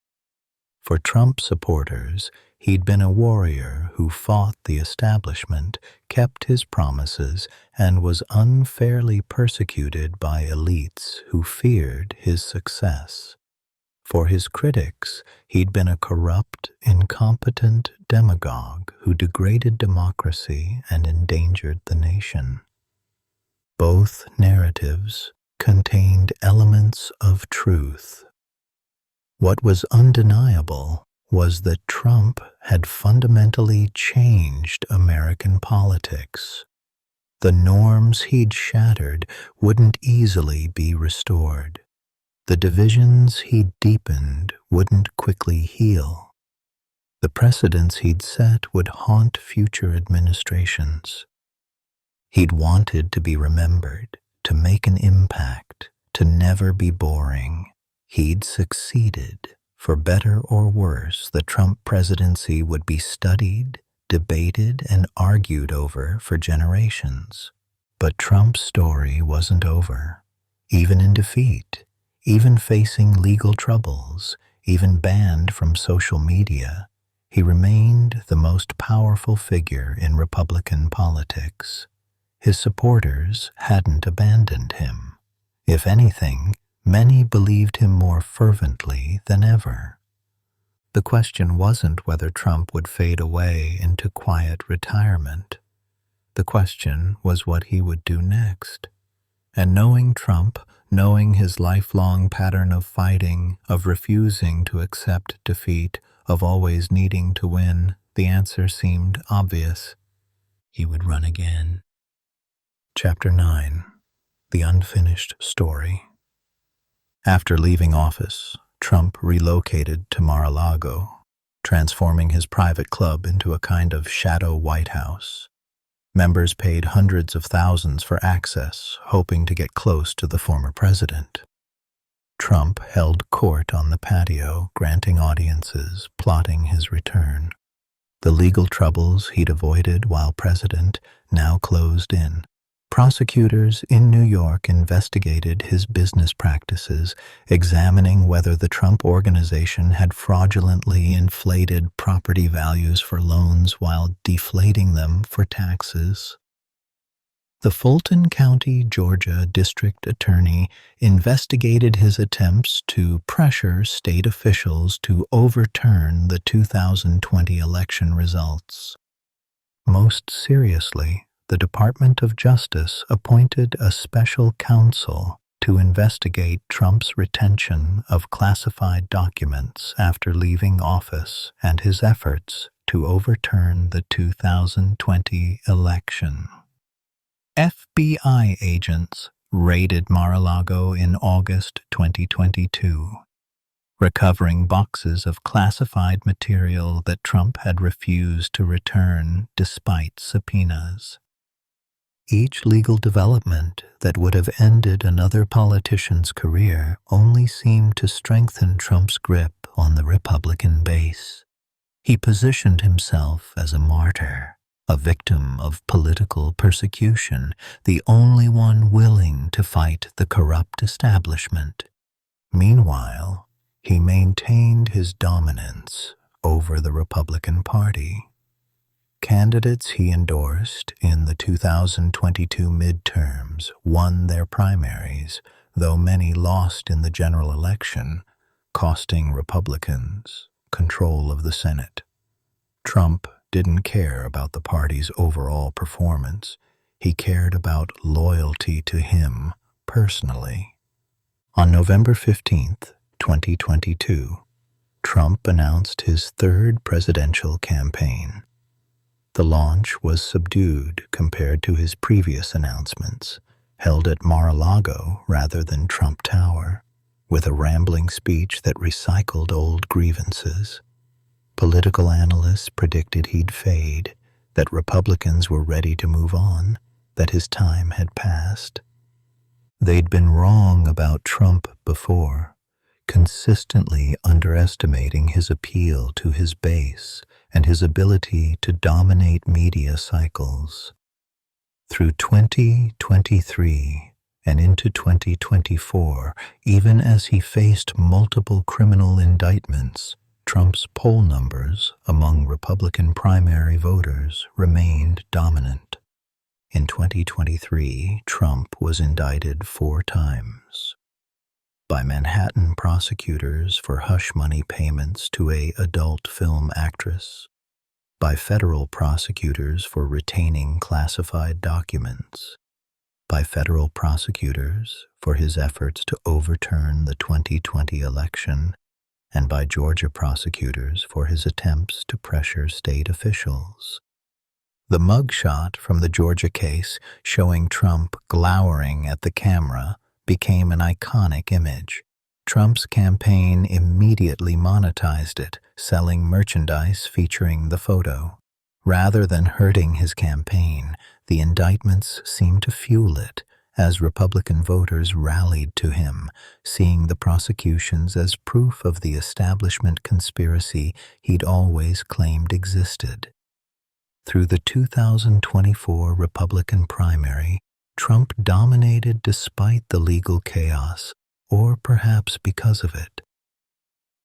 [SPEAKER 1] For Trump supporters, he'd been a warrior who fought the establishment, kept his promises, and was unfairly persecuted by elites who feared his success. For his critics, he'd been a corrupt, incompetent demagogue who degraded democracy and endangered the nation. Both narratives contained elements of truth. What was undeniable was that Trump had fundamentally changed American politics. The norms he'd shattered wouldn't easily be restored. The divisions he'd deepened wouldn't quickly heal. The precedents he'd set would haunt future administrations. He'd wanted to be remembered, to make an impact, to never be boring. He'd succeeded. For better or worse, the Trump presidency would be studied, debated, and argued over for generations. But Trump's story wasn't over. Even in defeat, even facing legal troubles, even banned from social media, he remained the most powerful figure in Republican politics. His supporters hadn't abandoned him. If anything, many believed him more fervently than ever. The question wasn't whether Trump would fade away into quiet retirement. The question was what he would do next. And knowing Trump, knowing his lifelong pattern of fighting, of refusing to accept defeat, of always needing to win, the answer seemed obvious. He would run again. Chapter 9. The Unfinished Story. After leaving office, Trump relocated to Mar-a-Lago, transforming his private club into a kind of shadow White House. Members paid hundreds of thousands for access, hoping to get close to the former president. Trump held court on the patio, granting audiences, plotting his return. The legal troubles he'd avoided while president now closed in. Prosecutors in New York investigated his business practices, examining whether the Trump Organization had fraudulently inflated property values for loans while deflating them for taxes. The Fulton County, Georgia District Attorney investigated his attempts to pressure state officials to overturn the 2020 election results. Most seriously, the Department of Justice appointed a special counsel to investigate Trump's retention of classified documents after leaving office and his efforts to overturn the 2020 election. FBI agents raided Mar-a-Lago in August 2022, recovering boxes of classified material that Trump had refused to return despite subpoenas. Each legal development that would have ended another politician's career only seemed to strengthen Trump's grip on the Republican base. He positioned himself as a martyr, a victim of political persecution, the only one willing to fight the corrupt establishment. Meanwhile, he maintained his dominance over the Republican Party. Candidates he endorsed in the 2022 midterms won their primaries, though many lost in the general election, costing Republicans control of the Senate. Trump didn't care about the party's overall performance. He cared about loyalty to him personally. On November 15th, 2022, Trump announced his third presidential campaign. The launch was subdued compared to his previous announcements, held at Mar-a-Lago rather than Trump Tower, with a rambling speech that recycled old grievances. Political analysts predicted he'd fade, that Republicans were ready to move on, that his time had passed. They'd been wrong about Trump before, consistently underestimating his appeal to his base and his ability to dominate media cycles. Through 2023 and into 2024, even as he faced multiple criminal indictments, Trump's poll numbers among Republican primary voters remained dominant. In 2023, Trump was indicted 4 times. By Manhattan prosecutors for hush money payments to an adult film actress, by federal prosecutors for retaining classified documents, by federal prosecutors for his efforts to overturn the 2020 election, and by Georgia prosecutors for his attempts to pressure state officials. The mugshot from the Georgia case showing Trump glowering at the camera became an iconic image. Trump's campaign immediately monetized it, selling merchandise featuring the photo. Rather than hurting his campaign, the indictments seemed to fuel it, as Republican voters rallied to him, seeing the prosecutions as proof of the establishment conspiracy he'd always claimed existed. Through the 2024 Republican primary, Trump dominated despite the legal chaos, or perhaps because of it.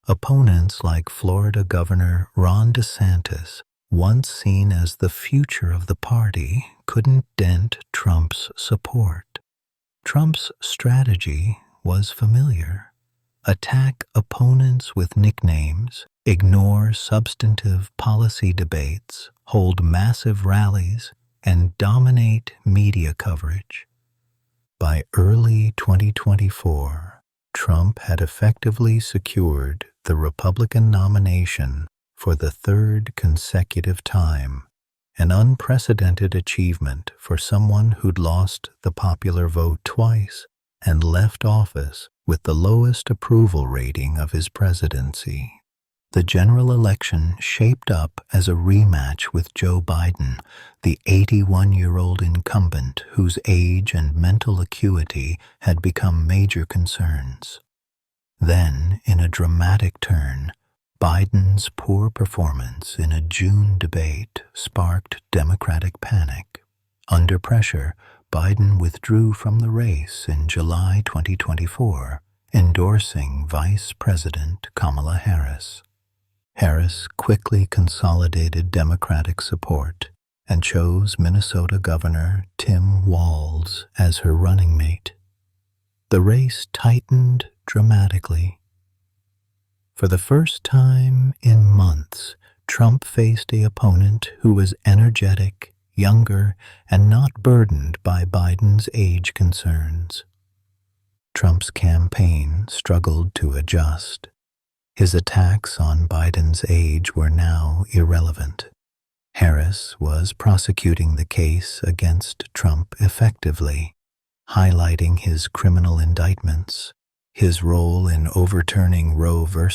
[SPEAKER 1] Opponents like Florida Governor Ron DeSantis, once seen as the future of the party, couldn't dent Trump's support. Trump's strategy was familiar. Attack opponents with nicknames, ignore substantive policy debates, hold massive rallies, and dominate media coverage. By early 2024, Trump had effectively secured the Republican nomination for the 3rd consecutive time, an unprecedented achievement for someone who'd lost the popular vote twice and left office with the lowest approval rating of his presidency. The general election shaped up as a rematch with Joe Biden, the 81-year-old incumbent whose age and mental acuity had become major concerns. Then, in a dramatic turn, Biden's poor performance in a June debate sparked Democratic panic. Under pressure, Biden withdrew from the race in July 2024, endorsing Vice President Kamala Harris. Harris quickly consolidated Democratic support and chose Minnesota Governor Tim Walz as her running mate. The race tightened dramatically. For the first time in months, Trump faced an opponent who was energetic, younger, and not burdened by Biden's age concerns. Trump's campaign struggled to adjust. His attacks on Biden's age were now irrelevant. Harris was prosecuting the case against Trump effectively, highlighting his criminal indictments, his role in overturning Roe v.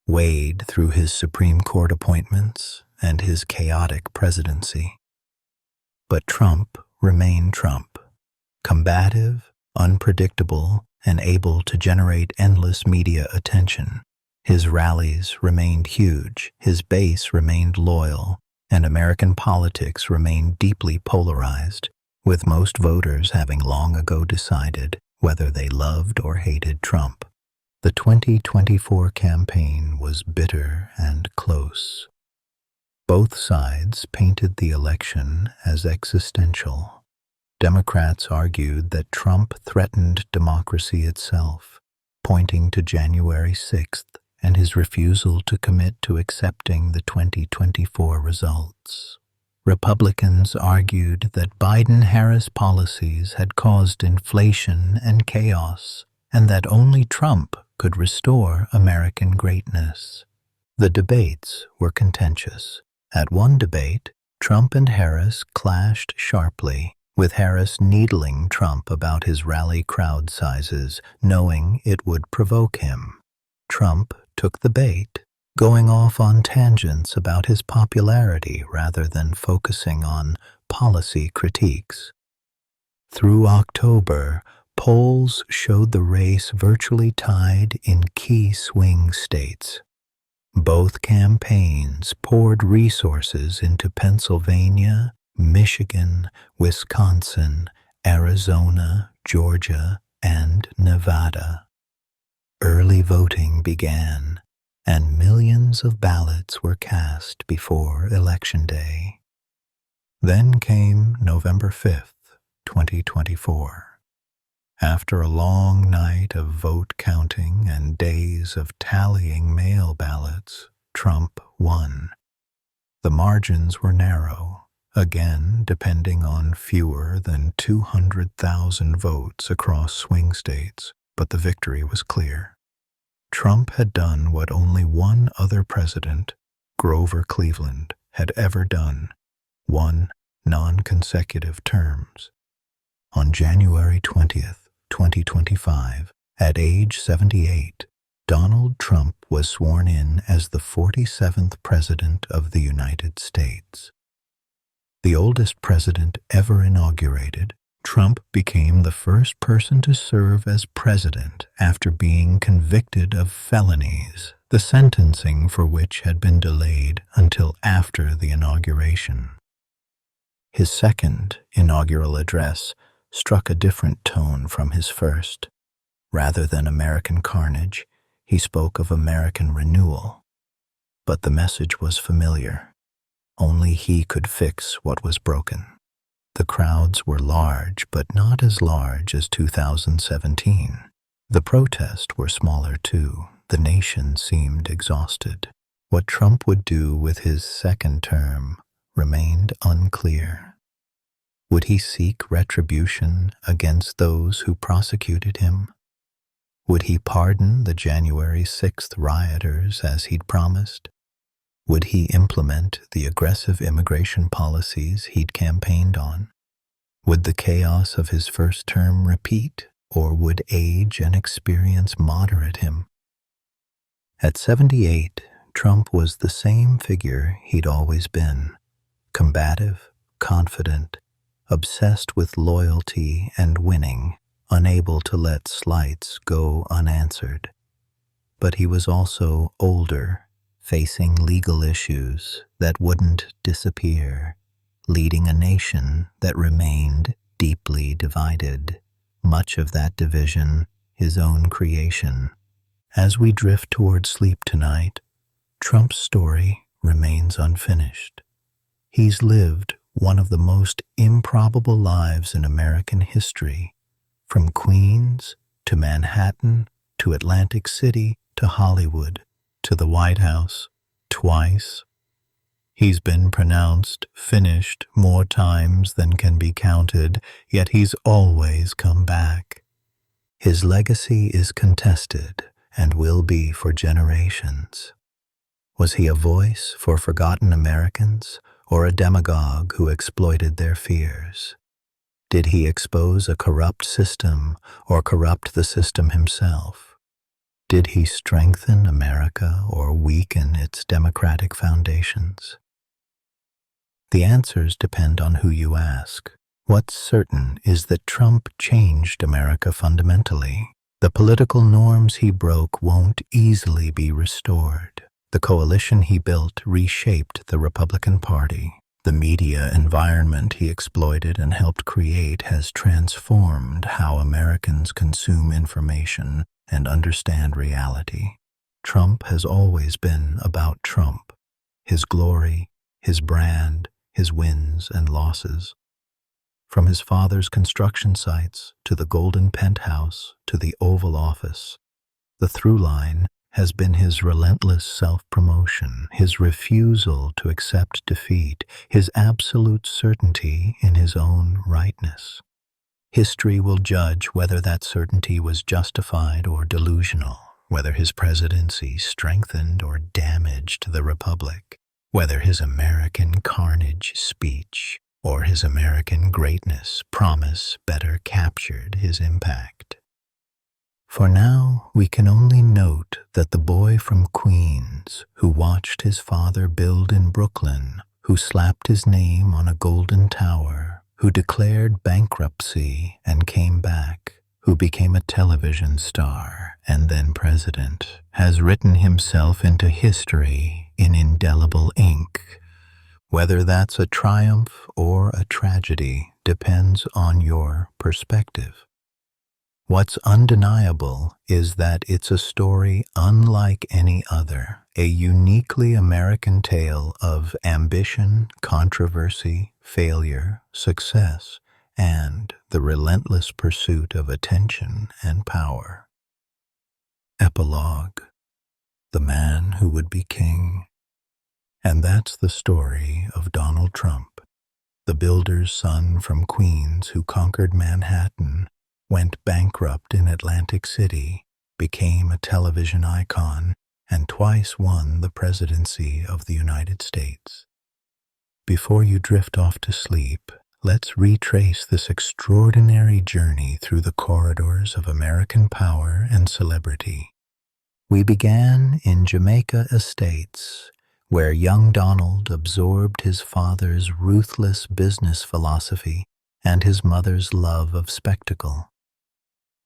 [SPEAKER 1] Wade through his Supreme Court appointments, and his chaotic presidency. But Trump remained Trump, combative, unpredictable, and able to generate endless media attention. His rallies remained huge, his base remained loyal, and American politics remained deeply polarized, with most voters having long ago decided whether they loved or hated Trump. The 2024 campaign was bitter and close. Both sides painted the election as existential. Democrats argued that Trump threatened democracy itself, pointing to January 6th and his refusal to commit to accepting the 2024 results. Republicans argued that Biden-Harris policies had caused inflation and chaos, and that only Trump could restore American greatness. The debates were contentious. At one debate, Trump and Harris clashed sharply, with Harris needling Trump about his rally crowd sizes, knowing it would provoke him. Trump took the bait, going off on tangents about his popularity rather than focusing on policy critiques. Through October, polls showed the race virtually tied in key swing states. Both campaigns poured resources into Pennsylvania, Michigan, Wisconsin, Arizona, Georgia, and Nevada. Early voting began, and millions of ballots were cast before Election Day. Then came November 5th, 2024. After a long night of vote counting and days of tallying mail ballots, Trump won. The margins were narrow, again depending on fewer than 200,000 votes across swing states, but the victory was clear. Trump had done what only one other president, Grover Cleveland, had ever done: won non-consecutive terms. On January 20th, 2025, at age 78, Donald Trump was sworn in as the 47th President of the United States. The oldest president ever inaugurated, Trump became the first person to serve as president after being convicted of felonies, the sentencing for which had been delayed until after the inauguration. His second inaugural address struck a different tone from his first. Rather than American carnage, he spoke of American renewal. But the message was familiar. Only he could fix what was broken. The crowds were large, but not as large as 2017. The protests were smaller too. The nation seemed exhausted. What Trump would do with his second term remained unclear. Would he seek retribution against those who prosecuted him? Would he pardon the January 6th rioters as he'd promised? Would he implement the aggressive immigration policies he'd campaigned on? Would the chaos of his first term repeat, or would age and experience moderate him? At 78, Trump was the same figure he'd always been: combative, confident, obsessed with loyalty and winning, unable to let slights go unanswered. But he was also older, facing legal issues that wouldn't disappear, leading a nation that remained deeply divided, much of that division his own creation. As we drift toward sleep tonight, Trump's story remains unfinished. He's lived one of the most improbable lives in American history, from Queens to Manhattan to Atlantic City to Hollywood to the White House twice. He's been pronounced finished more times than can be counted, yet he's always come back. His legacy is contested and will be for generations. Was he a voice for forgotten Americans or a demagogue who exploited their fears? Did he expose a corrupt system or corrupt the system himself? Did he strengthen America or weaken its democratic foundations? The answers depend on who you ask. What's certain is that Trump changed America fundamentally. The political norms he broke won't easily be restored. The coalition he built reshaped the Republican Party. The media environment he exploited and helped create has transformed how Americans consume information and understand reality. Trump has always been about Trump, his glory, his brand, his wins and losses. From his father's construction sites to the Golden Penthouse to the Oval Office, the through line has been his relentless self-promotion, his refusal to accept defeat, his absolute certainty in his own rightness. History will judge whether that certainty was justified or delusional, whether his presidency strengthened or damaged the republic, whether his American carnage speech or his American greatness promise better captured his impact. For now, we can only note that the boy from Queens, who watched his father build in Brooklyn, who slapped his name on a golden tower, who declared bankruptcy and came back, who became a television star and then president, has written himself into history in indelible ink. Whether that's a triumph or a tragedy depends on your perspective. What's undeniable is that it's a story unlike any other, a uniquely American tale of ambition, controversy, failure, success, and the relentless pursuit of attention and power. Epilogue: The Man Who Would Be King. And that's the story of Donald Trump, the builder's son from Queens who conquered Manhattan, went bankrupt in Atlantic City, became a television icon, and twice won the presidency of the United States. Before you drift off to sleep, let's retrace this extraordinary journey through the corridors of American power and celebrity. We began in Jamaica Estates, where young Donald absorbed his father's ruthless business philosophy and his mother's love of spectacle.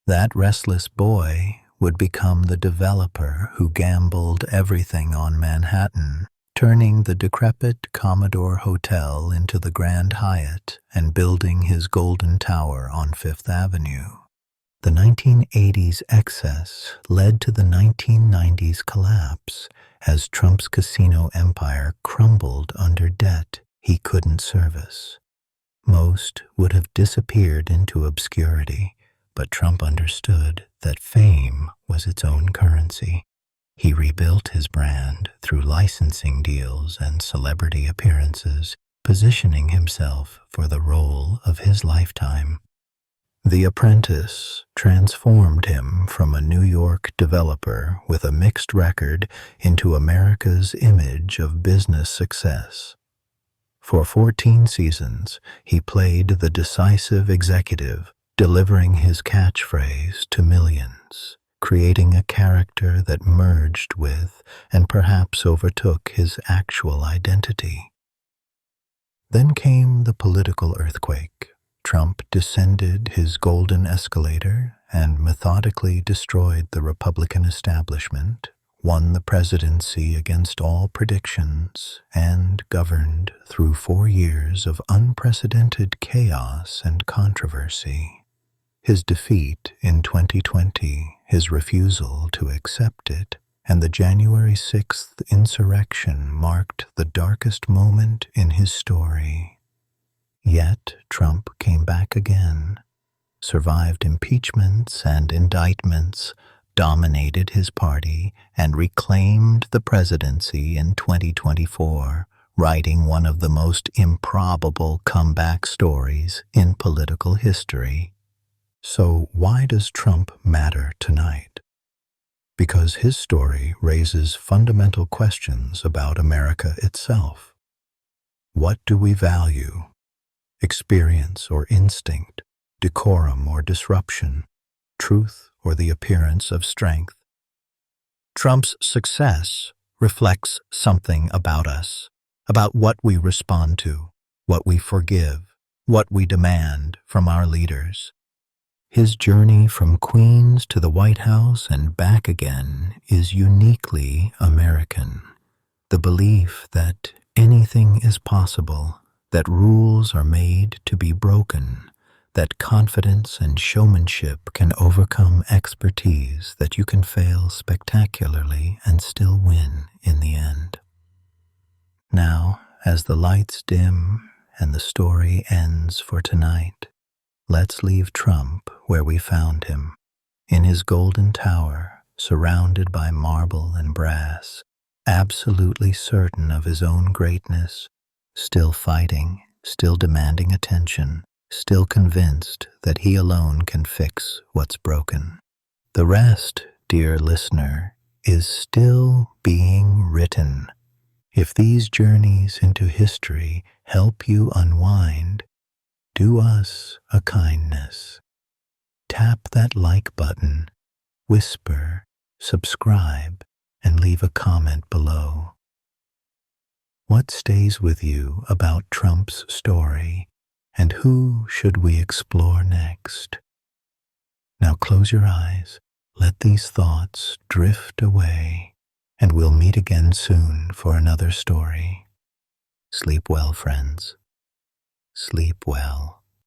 [SPEAKER 1] That restless boy would become the developer who gambled everything on Manhattan, turning the decrepit Commodore Hotel into the Grand Hyatt and building his Golden Tower on Fifth Avenue. The 1980s excess led to the 1990s collapse as Trump's casino empire crumbled under debt he couldn't service. Most would have disappeared into obscurity, but Trump understood that fame was its own currency. He rebuilt his brand through licensing deals and celebrity appearances, positioning himself for the role of his lifetime. The Apprentice transformed him from a New York developer with a mixed record into America's image of business success. For 14 seasons, he played the decisive executive, delivering his catchphrase to millions, creating a character that merged with and perhaps overtook his actual identity. Then came the political earthquake. Trump descended his golden escalator and methodically destroyed the Republican establishment, won the presidency against all predictions, and governed through 4 years of unprecedented chaos and controversy. His defeat in 2020, his refusal to accept it, and the January 6th insurrection marked the darkest moment in his story. Yet Trump came back again, survived impeachments and indictments, dominated his party, and reclaimed the presidency in 2024, writing one of the most improbable comeback stories in political history. So why does Trump matter tonight? Because his story raises fundamental questions about America itself. What do we value? Experience or instinct, decorum or disruption, truth or the appearance of strength? Trump's success reflects something about us, about what we respond to, what we forgive, what we demand from our leaders. His journey from Queens to the White House and back again is uniquely American. The belief that anything is possible, that rules are made to be broken, that confidence and showmanship can overcome expertise, that you can fail spectacularly and still win in the end. Now, as the lights dim and the story ends for tonight, let's leave Trump where we found him, in his golden tower, surrounded by marble and brass, absolutely certain of his own greatness, still fighting, still demanding attention, still convinced that he alone can fix what's broken. The rest, dear listener, is still being written. If these journeys into history help you unwind, do us a kindness. Tap that like button, whisper, subscribe, and leave a comment below. What stays with you about Trump's story, and who should we explore next? Now close your eyes, let these thoughts drift away, and we'll meet again soon for another story. Sleep well, friends. Sleep well.